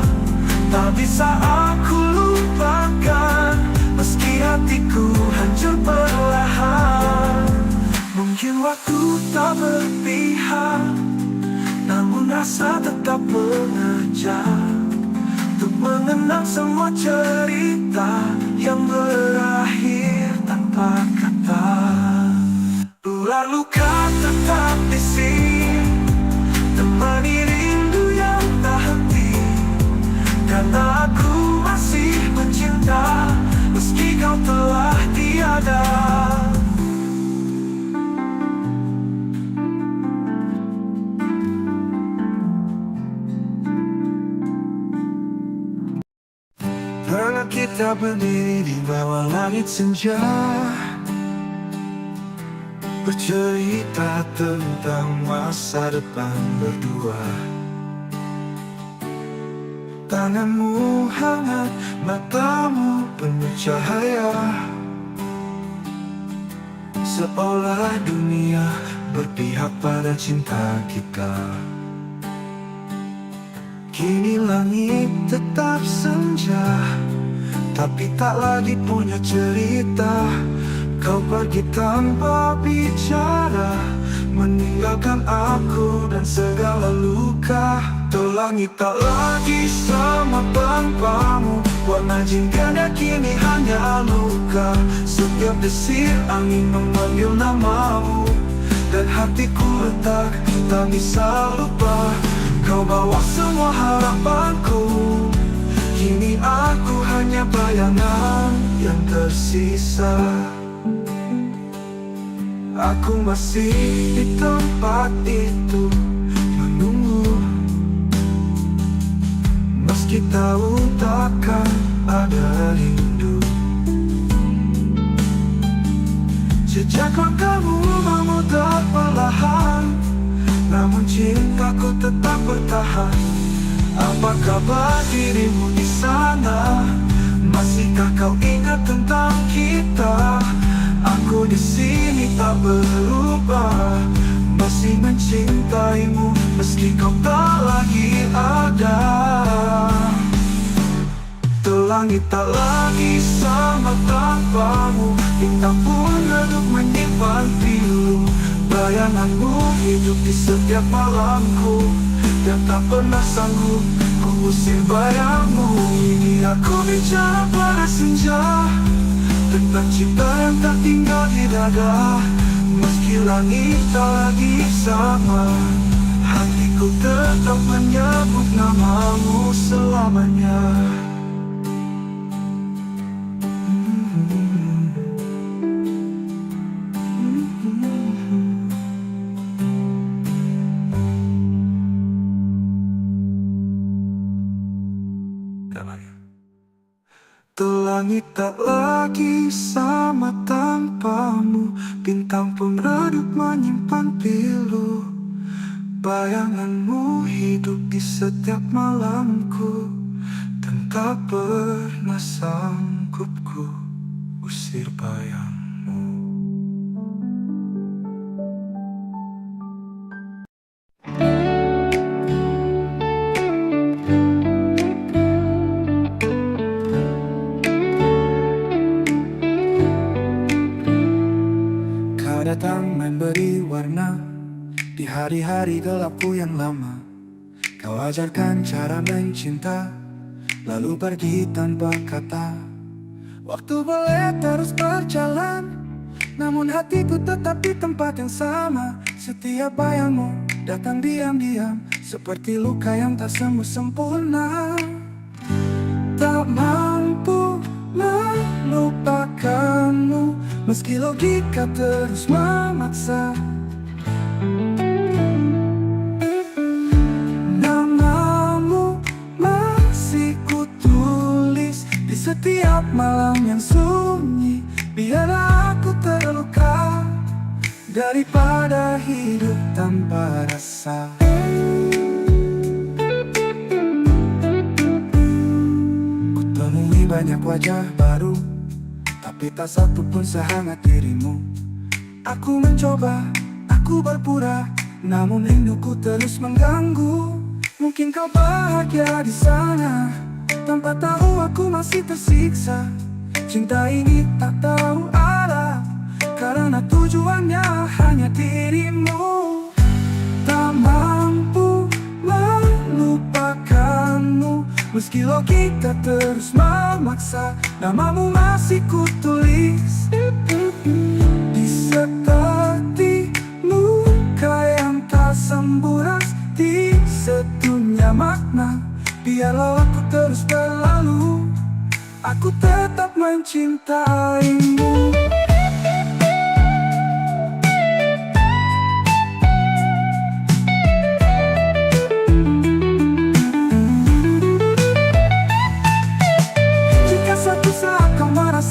Tak bisa aku lupakan, meski hatiku hancur perlahan. Mungkin waktu tak berpihak, namun rasa tetap mengajak untuk mengenang semua cerita yang berakhir tanpa kata. Ular luka tetap di sini, temani rindu yang tak henti. Karena aku masih mencinta, meski kau telah tiada. Pernah kita berdiri di bawah langit senja, bercerita tentang masa depan berdua. Tanganmu hangat, matamu penuh cahaya, seolah dunia berpihak pada cinta kita. Kini langit tetap senja, tapi tak lagi punya cerita. Kau pergi tanpa bicara, meninggalkan aku dan segala luka. Tuh langit tak lagi sama tanpamu, warna jingkanya kini hanya luka. Setiap desir angin memanggil namamu, dan hatiku retak, tak bisa lupa. Kau bawa semua harapanku, kini aku hanya bayangan yang tersisa. Aku masih di tempat itu, menunggu meski tahu takkan ada rindu. Jejak langkahmu memudar perlahan, namun cintaku tetap bertahan. Apa kabar dirimu di sana? Masihkah kau ingat tentang kita? Aku di sini tak berubah, masih mencintaimu meski kau tak lagi ada. Langit tak lagi sama tanpamu, bintang pun redup menyimpan pilu. Bayanganmu hidup di setiap malamku, dan tak pernah sanggup ku usir bayangmu. Ini aku bicara pada senja, tentang cinta yang tak tinggal di dada. Meski langit tak lagi sama, hatiku tetap menyebut namamu selamanya. Langit tak lagi sama tanpamu, bintang pun redup menyimpan pilu. Bayanganmu hidup di setiap malamku, dan tak pernah sanggup ku usir bayangmu. Datang memberi warna di hari-hari gelapku yang lama. Kau ajarkan cara mencinta, lalu pergi tanpa kata. Waktu boleh terus berjalan, namun hatiku tetap di tempat yang sama. Setiap bayangmu datang diam-diam, seperti luka yang tak sembuh sempurna. Tak mampu melupakanmu, meski logika terus memaksa. Namamu masih kutulis di setiap malam yang sunyi. Biarlah aku terluka daripada hidup tanpa rasa. Kutemui banyak wajah baru, tapi tak satu pun sehangat dirimu. Aku mencoba, aku berpura, namun rinduku terus mengganggu. Mungkin kau bahagia di sana, tanpa tahu aku masih tersiksa. Cinta ini tak tahu arah, karena tujuannya hanya dirimu. Tak mampu melupakanmu, meski logika terus memaksa. Namamu masih kutulis di seperti luka yang tak sembuh, di sedunia makna. Biarlah aku terus berlalu, aku tetap mencintaimu.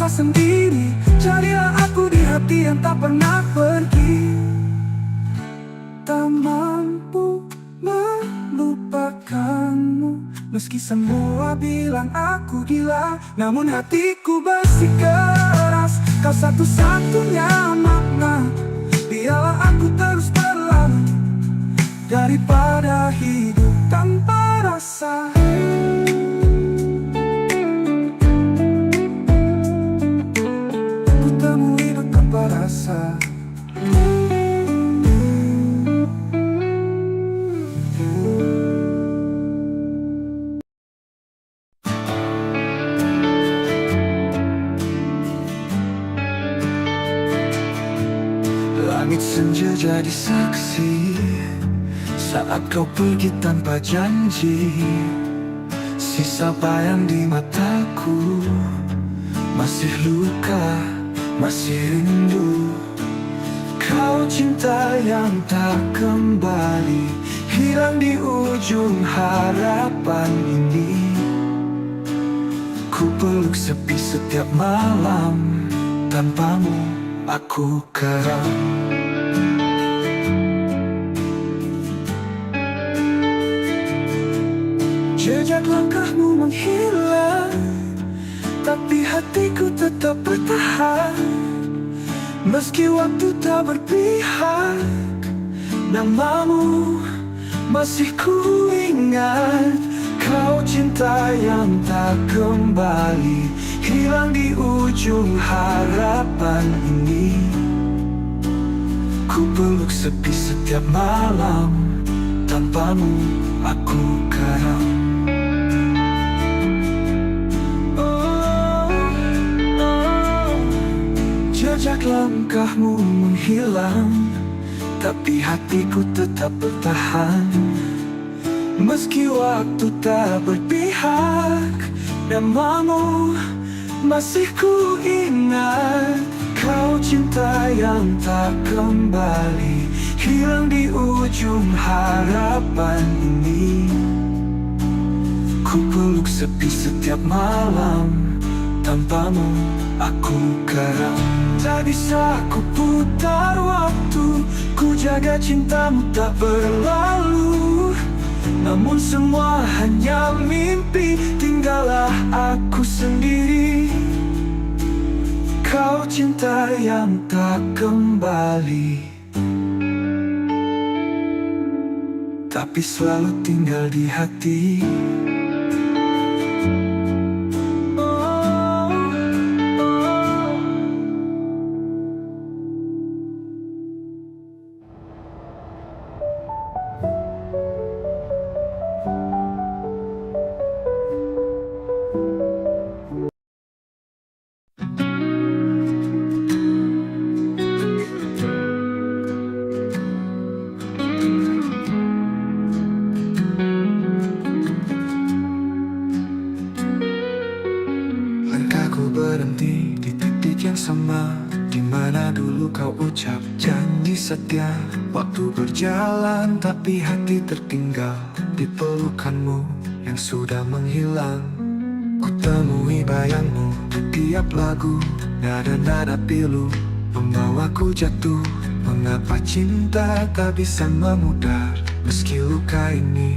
Sendiri, carilah aku di hati yang tak pernah pergi. Tak mampu melupakanmu, meski semua bilang aku gila, namun hatiku bersikeras. Kau satu-satunya makna. Biarlah aku terus berlalu daripada hidup tanpa rasa. Rasa. Langit senja jadi saksi saat kau pergi tanpa janji. Sisa bayang di mataku, masih luka, masih rindu. Kau cinta yang tak kembali, hilang di ujung harapan ini. Ku peluk sepi setiap malam, tanpamu aku karam. Jejak langkahmu menghilang, tapi hatiku tetap bertahan. Meski waktu tak berpihak, namamu masih ku ingat. Kau cinta yang tak kembali, hilang di ujung harapan ini. Ku peluk sepi setiap malam, tanpamu aku karam. Jejak langkahmu menghilang, tapi hatiku tetap bertahan. Meski waktu tak berpihak, namamu masih ku ingat. Kau cinta yang tak kembali, hilang di ujung harapan ini. Ku peluk sepi setiap malam, tanpamu aku karam. Tak bisa ku putar waktu, ku jaga cintamu tak berlalu. Namun semua hanya mimpi, tinggallah aku sendiri. Kau cinta yang tak kembali, tapi selalu tinggal di hati. Berhenti di titik yang sama, di mana dulu kau ucap janji setia. Waktu berjalan tapi hati tertinggal di pelukanmu yang sudah menghilang. Ku temui bayangmu di tiap lagu, nada-nada pilu membawaku jatuh. Mengapa cinta tak bisa memudar, meski luka ini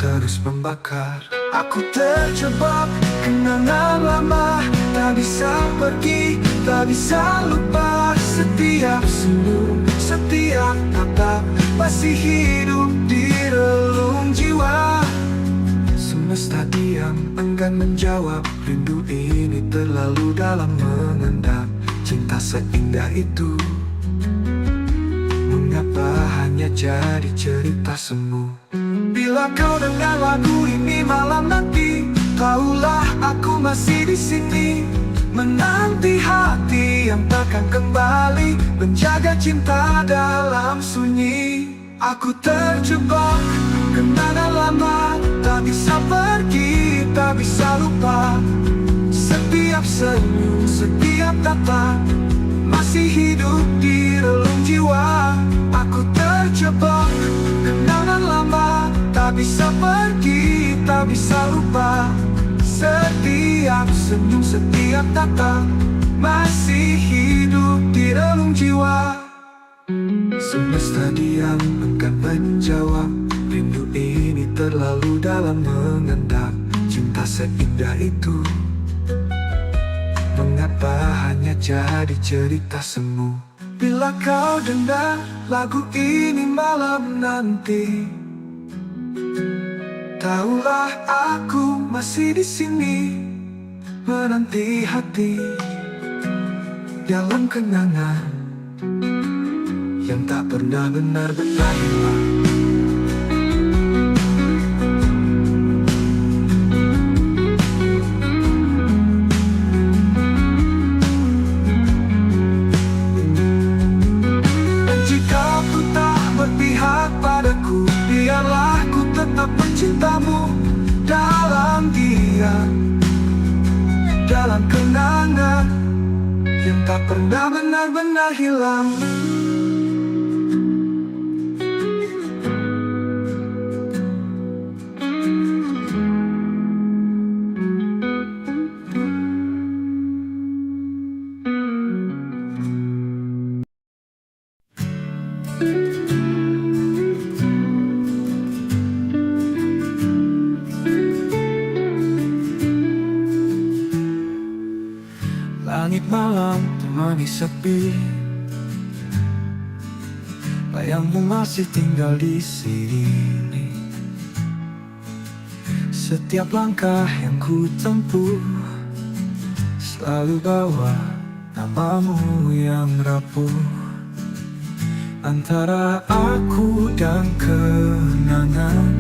terus membakar. Aku terjebak kenangan lama, tak bisa pergi, tak bisa lupa. Setiap senyum, setiap tatap masih hidup di relung jiwa. Semesta diam, enggan menjawab. Rindu ini terlalu dalam mengendap. Cinta seindah itu, mengapa hanya jadi cerita semu? Bila kau dengar lagu ini malam nanti, tahulah aku masih di sini, menanti hati yang takkan kembali, menjaga cinta dalam sunyi. Aku terjebak kenangan lama, tak bisa pergi, tak bisa lupa. Setiap senyum, setiap tatap masih hidup di relung jiwa. Aku terjebak kenangan lama, tak bisa pergi, tak bisa lupa. Setiap senyum, setiap tatap masih hidup di relung jiwa. Semesta diam, enggan menjawab. Rindu ini terlalu dalam mengendap. Cinta seindah itu, mengapa hanya jadi cerita semu? Bila kau dengar lagu ini malam nanti, tahulah aku masih di sini, menanti hati dalam kenangan yang tak pernah benar-benar hilang. Padaku, biarlah ku tetap mencintamu dalam diam, dalam kenangan yang tak pernah benar-benar hilang. menemani sepi. Bayangmu masih tinggal di sini. Setiap langkah yang ku tempuh selalu bawa namamu yang rapuh. Antara aku dan kenangan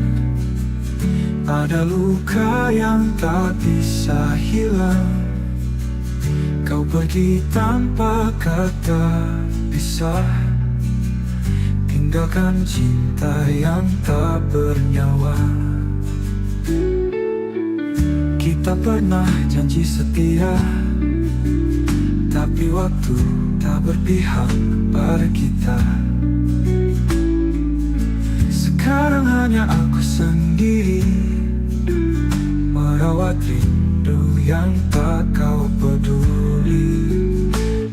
ada luka yang tak bisa hilang. Kau pergi tanpa kata pisah, tinggalkan cinta yang tak bernyawa. Kita pernah janji setia, tapi waktu tak berpihak pada kita. Sekarang hanya aku sendiri merawat rindu yang tak kau peduli.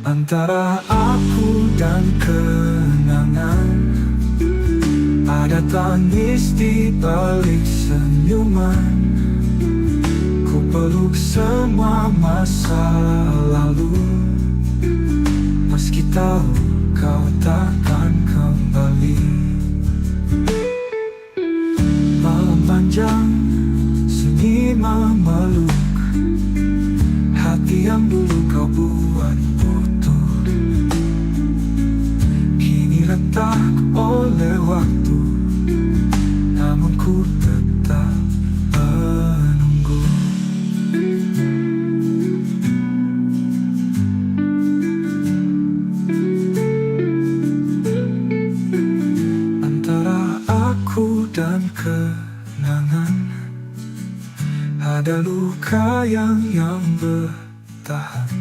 Antara aku dan kenangan ada tangis di balik senyuman. Ku peluk semua masa lalu, meski tahu kau takkan kembali. Malam panjang, sunyi memeluk hati yang dulu kau buat utuh. Kini retak oleh waktu, namun ku tetap menunggu. Antara aku dan kenangan ada luka yang bertahan.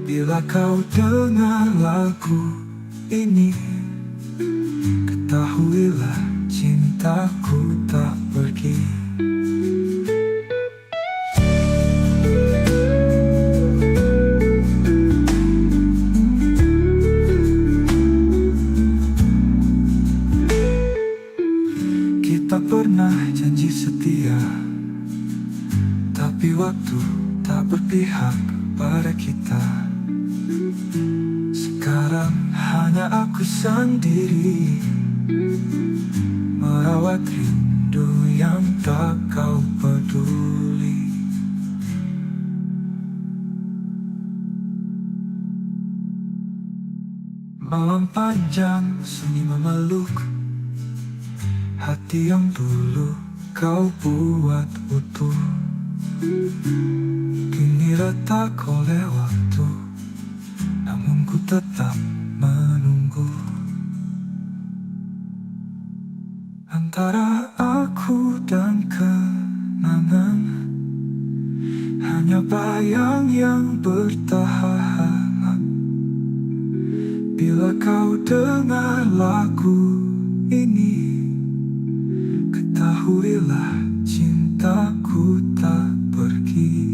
Bila kau dengar lagu ini, ketahuilah cintaku tak pergi. Kita pernah janji setia, tapi waktu tak berpihak pada kita. Sekarang hanya aku sendiri merawat rindu yang tak kau peduli. Malam panjang, sunyi memeluk hati yang dulu kau buat utuh. Kini retak oleh waktu, namun ku tetap menunggu. Antara aku dan kenangan hanya bayang yang bertahan. Bila kau dengar lagu ini, ketahuilah cintaku tak pergi.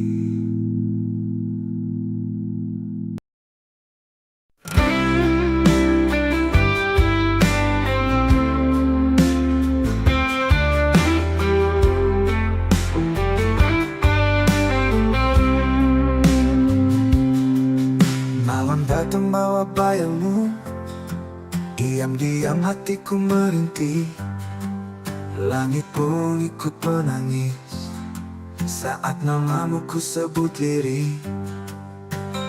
Malam datang bawa bayangmu, diam-diam hatiku merintih. Langit pun ikut menangis saat namamu ku sebut lirih.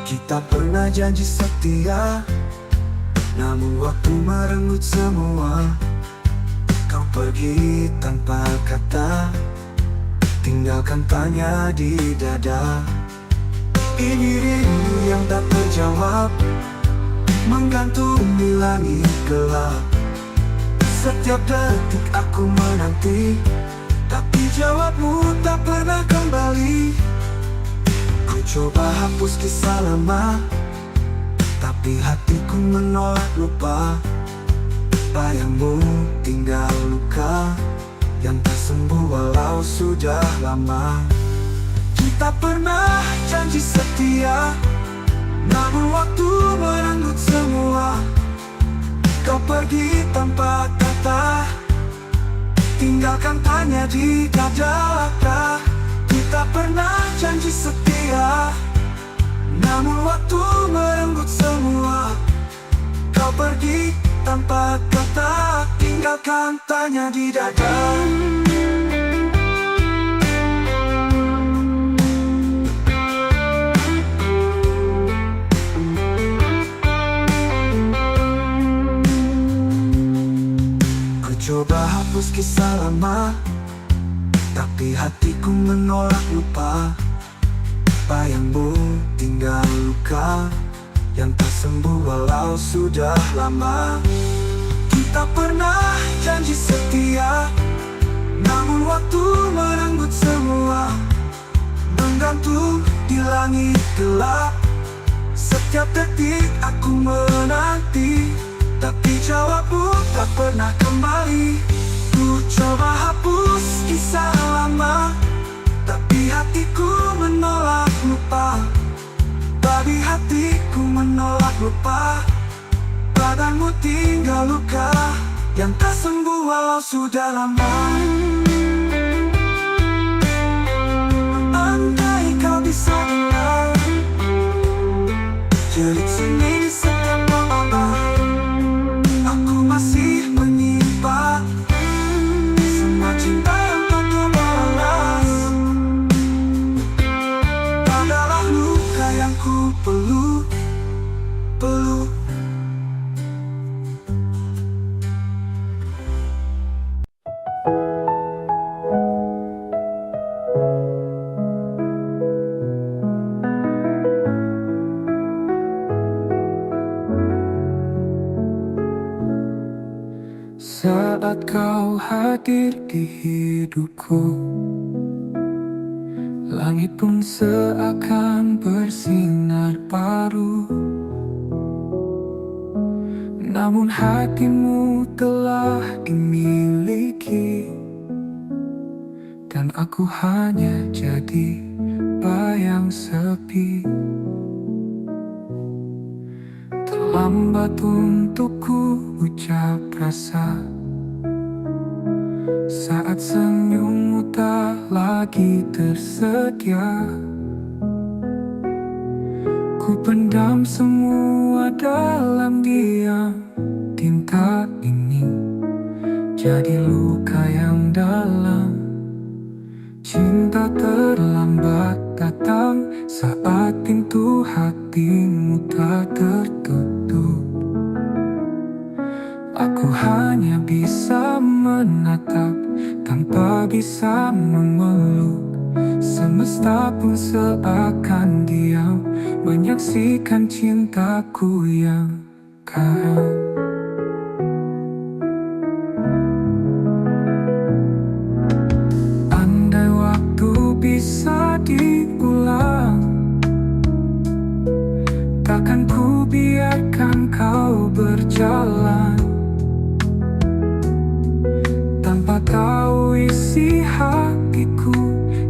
Kita pernah janji setia, namun waktu merenggut semua. Kau pergi tanpa kata, tinggalkan tanya di dada. Ini rindu yang tak terjawab, menggantung di langit gelap. Setiap detik aku menanti, tapi jawabmu tak pernah kembali. Ku coba hapus kisah lama, tapi hatiku menolak lupa. Bayangmu tinggal luka yang tak sembuh walau sudah lama. Kita pernah janji setia, namun waktu merenggut semua. Kau pergi tanpa kata, tinggalkan tanya di dada. Kita pernah janji setia, Namun waktu merenggut semua. Kau pergi tanpa kata, tinggalkan tanya di dada. Ku coba hapus kisah lama, tapi hatiku menolak lupa. Bayangmu tinggal luka yang tak sembuh walau sudah lama. Kita pernah janji setia, namun waktu merenggut semua. Menggantung di langit gelap, setiap detik aku menanti, tapi jawabmu tak pernah kembali. Ku coba hapus kisah lama, tapi hatiku menolak lupa. Babi hatiku menolak lupa. Badanmu tinggal luka yang tak sembuh walau sudah lama. Andai kau bisa dengar jerit sunyi di setiap malam, aku masih menyimpan semua cinta yang tak terbalas. Adalah luka yang ku peluk. Saat kau hadir di hidupku, langit pun seakan bersinar baru. Namun hatimu telah dimiliki, dan aku hanya jadi bayang sepi. Terlambat untuk ku ucap rasa saat senyummu tak lagi tersedia. Ku pendam semua dalam diam. Tinta ini jadi luka yang dalam. Cinta terlambat datang saat pintu hatimu tak tertutup. Aku hanya bisa menatap tanpa bisa memeluk. Semesta pun seakan diam menyaksikan cintaku yang karam. Andai waktu bisa diulang, takkan ku biarkan kau berjalan tanpa tahu isi hatiku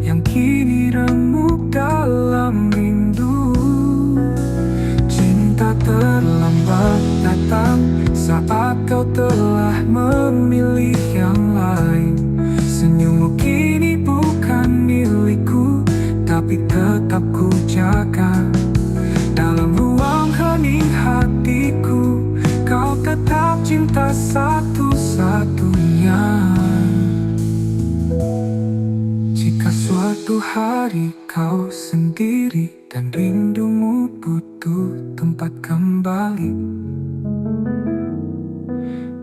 yang kini remuk dalam rindu. Cinta terlambat datang saat kau telah memilih yang lain. Senyummu kini bukan milikku, tapi tetap ku jaga. Dalam ruang hening hatiku, kau tetap cinta satu-satunya. Jika suatu hari kau sendiri dan rindumu butuh tempat kembali,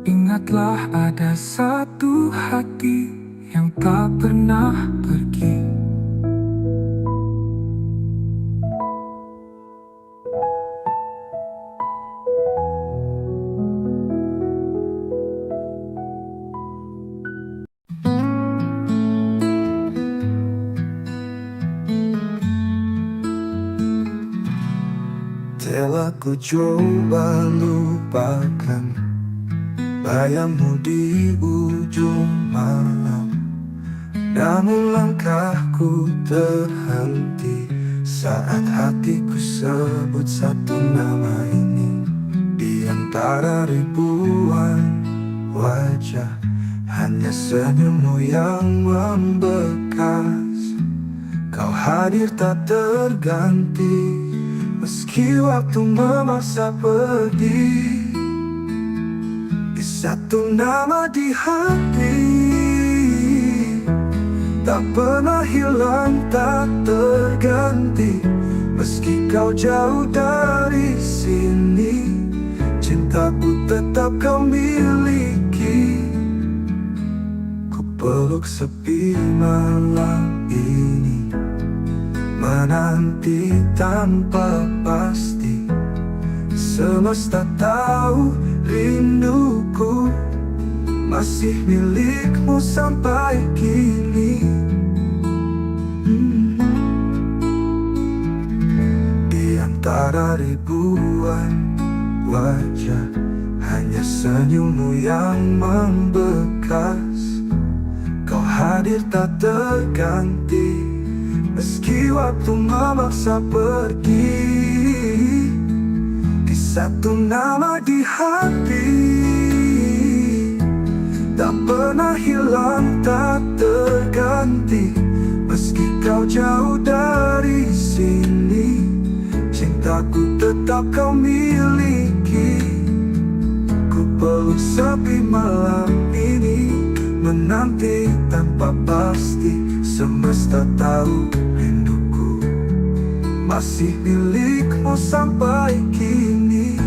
ingatlah ada satu hati yang tak pernah pergi. Telah ku coba lupakan bayangmu di ujung malam, namun langkahku terhenti saat hatiku sebut satu nama ini. Di antara ribuan wajah, hanya senyummu yang membekas. Kau hadir tak terganti, Meski waktu memaksa pergi, di satu nama di hati, tak pernah hilang, tak terganti. Meski kau jauh dari sini, cintaku tetap kau miliki. Ku peluk sepi malam ini, menanti tanpa pasti. Semesta tahu rinduku masih milikmu sampai kini. Di antara ribuan wajah, hanya senyummu yang membekas. Kau hadir tak terganti, meski waktu memaksa pergi. Di satu nama di hati, tak pernah hilang, tak terganti. Meski kau jauh dari sini, cintaku tetap kau miliki. Ku peluk sepi malam ini, menanti tanpa pasti. Semesta tahu rinduku masih milikmu sampai kini.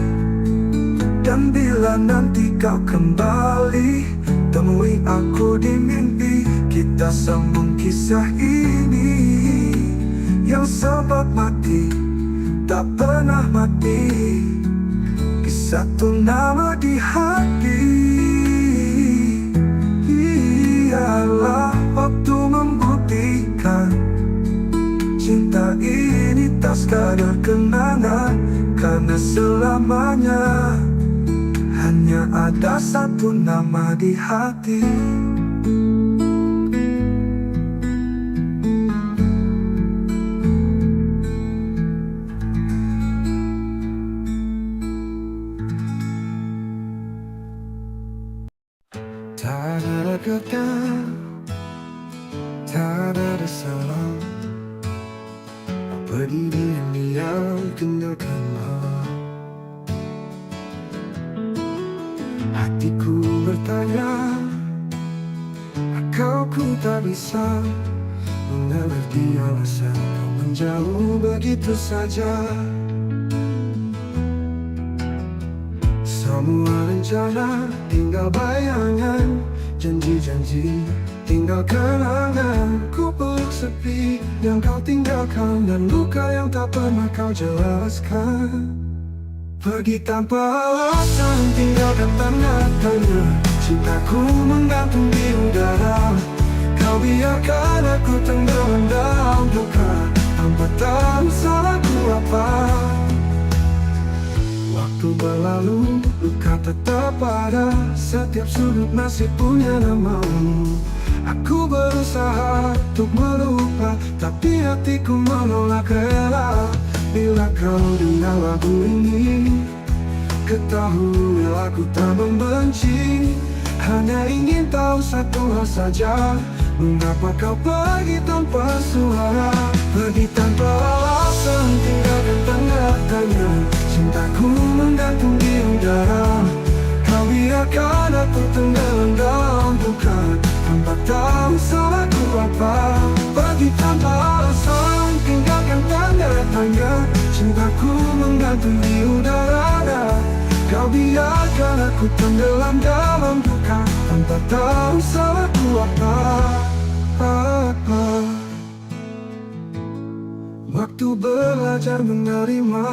Dan bila nanti kau kembali, temui aku di mimpi. Kita sambung kisah ini yang sempat mati, tak pernah mati. Di satu nama di hati, ialah waktu membuktikan cinta ini tak sekadar kenangan. Karena selamanya hanya ada satu nama di hati. Tak ada kata, tak ada salah. Pergi diam-diam tinggalkanlah. Hatiku bertanya, kau ku tak bisa mengerti alasan kau menjauh begitu saja. Semua rencana tinggal bayangan, janji-janji tinggal kenangan. Ku peluk sepi yang kau tinggalkan, dan luka yang tak pernah kau jelaskan. Pergi tanpa alasan, tinggalkan tanda tanya. Cintaku menggantung di udara. Kau biarkan aku tenggelam dalam duka, tanpa tahu salahku apa. Waktu berlalu, luka tetap ada. Setiap sudut masih punya namamu. Aku berusaha untuk melupa, tapi hatiku menolak rela. Bila kau dengar lagu ini, ketahui aku tak membenci. Hanya ingin tahu satu hal saja, mengapa kau pergi tanpa suara. Pergi tanpa alasan, tinggalkan tanda tanya. Cintaku menggantung di udara. Kau biarkan aku tenggelam dalam duka, tanpa tahu salahku apa. Pergi tanpa alasan, tinggalkan tanda tanya. Cintaku menggantung di udara. Kau biarkan aku tenggelam dalam duka, tanpa tahu salahku apa. Waktu belajar menerima,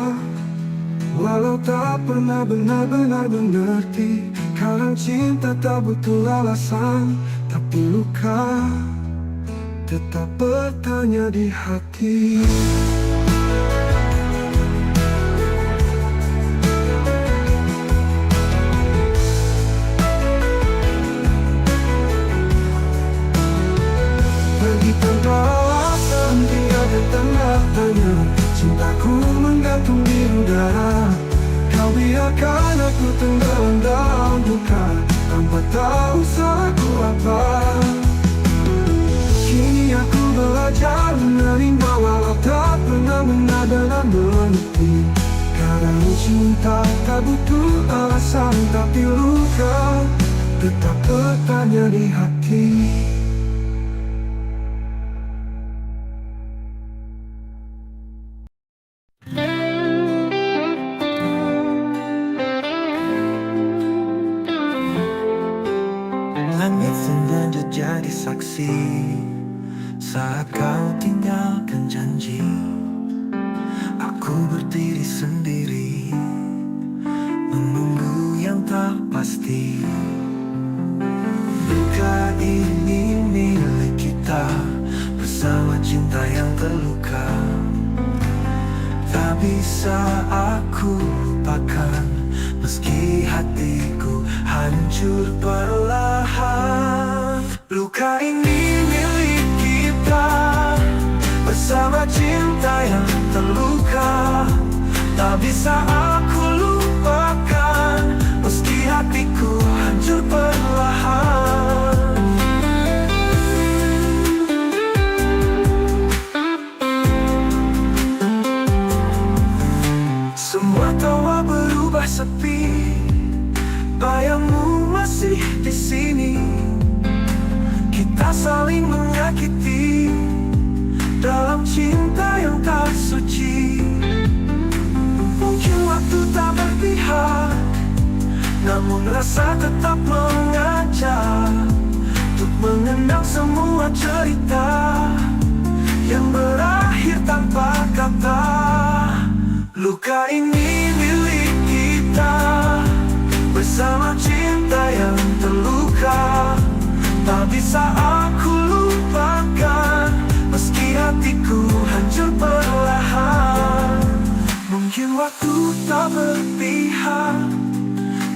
walau tak pernah benar-benar mengerti. Kadang cinta tak butuh alasan, tapi luka tetap bertanya di hati. Pergi tanpa alasan, tinggalkan tanda tanya. Cintaku menggantung di udara. Kau biarkan aku tenggelam dalam duka, tanpa tahu salahku apa. Kini aku belajar menerima, walau tak pernah benar-benar mengerti. cinta tak butuh alasan, tapi luka tetap bertanya di hati. Langit sengaja jadi saksi saat kau tinggalkan janji. Aku berdiri sendiri menunggu yang tak pasti. Luka ini milik kita bersama cinta yang terluka. Tak bisa aku lupakan meski hatiku hancur perlahan. Luka ini milik kita bersama cinta yang terluka. Tak bisa aku lupakan meski hatiku hancur perlahan. Semua tawa berubah sepi, bayangmu masih di sini. Kita saling menyakiti dalam cinta yang tak suci. Mungkin waktu tak berpihak, namun rasa tetap mengajak untuk mengenang semua cerita yang berakhir tanpa kata. Luka ini milik kita bersama cinta yang terluka. Tak bisa aku lupakan meski hatiku hancur perlahan. Mungkin waktu tak berpihak,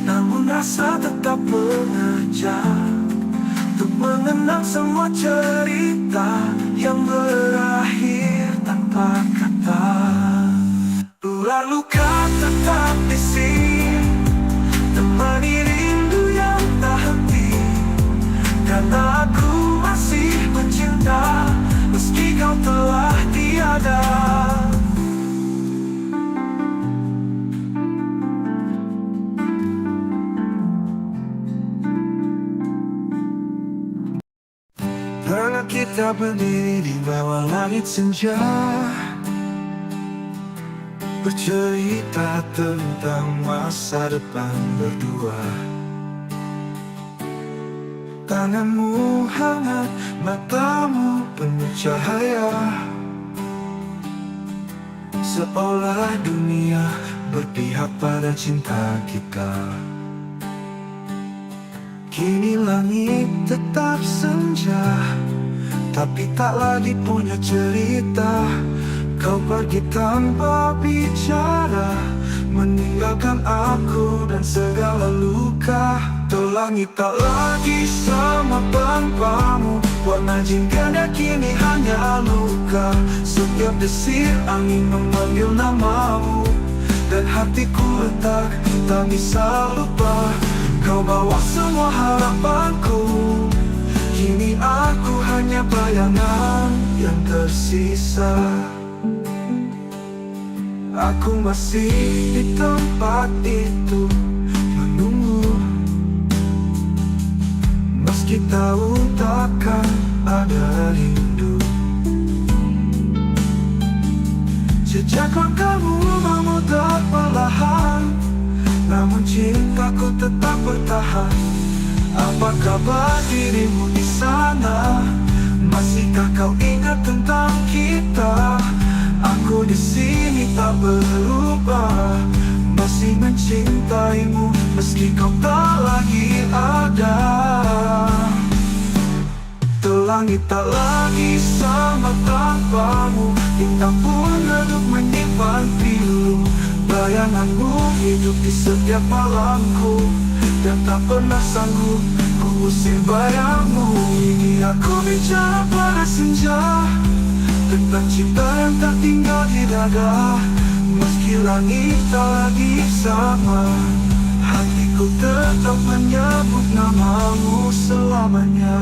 namun rasa tetap mengajak untuk mengenang semua cerita yang berakhir tanpa kata. Ular luka tetap di sini, temani rindu yang tak henti. Karena aku masih mencinta meski kau telah tiada. Pernah kita berdiri di bawah langit senja, bercerita tentang masa depan berdua. Tanganmu hangat, matamu penuh cahaya, seolah dunia berpihak pada cinta kita. Kini langit tetap senja, tapi tak lagi punya cerita. Kau pergi tanpa bicara, meninggalkan aku dan segala luka. Langit tak lagi sama tanpamu, warna jingga kini hanya luka. Setiap desir angin memanggil namamu, dan hatiku retak, tak bisa lupa. Kau bawa semua harapanku, kini aku hanya bayangan yang tersisa. Aku masih di tempat itu menunggu, meski tahu takkan ada rindu. Jejak langkahmu memutar perlahan, namun cintaku tetap bertahan. Apa kabar dirimu di sana? Masihkah kau ingat tentang kita? Aku di sini tak berubah, masih mencintaimu meski kau tak lagi ada. Langit tak lagi sama tanpamu, bintang pun redup menyimpan pilu. Bayanganmu hidup di setiap malamku, dan tak pernah sanggup ku usir bayangmu. Ini aku bicara pada senja, tentang cinta yang tak tinggal di dada. Meski langit tak lagi sama, hatiku tetap menyebut namamu selamanya.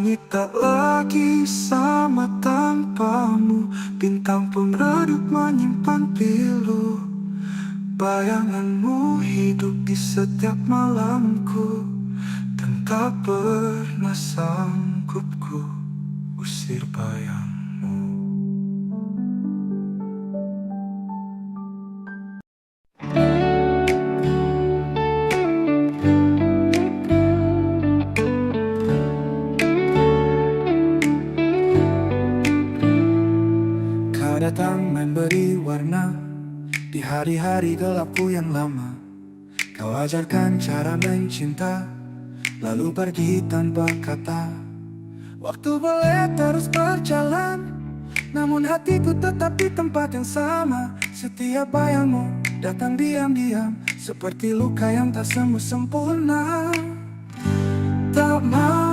Langit tak lagi sama tanpamu, bintang pun redup menyimpan pilu. Bayanganmu hidup di setiap malamku, dan tak pernah sanggup ku usir bayangmu. Kau datang memberi warna di hari-hari gelapku yang lama. Kau ajarkan cara mencinta, lalu pergi tanpa kata. Waktu boleh terus berjalan, namun hatiku tetap di tempat yang sama. Setiap bayangmu datang diam-diam, seperti luka yang tak sembuh sempurna. Tak mau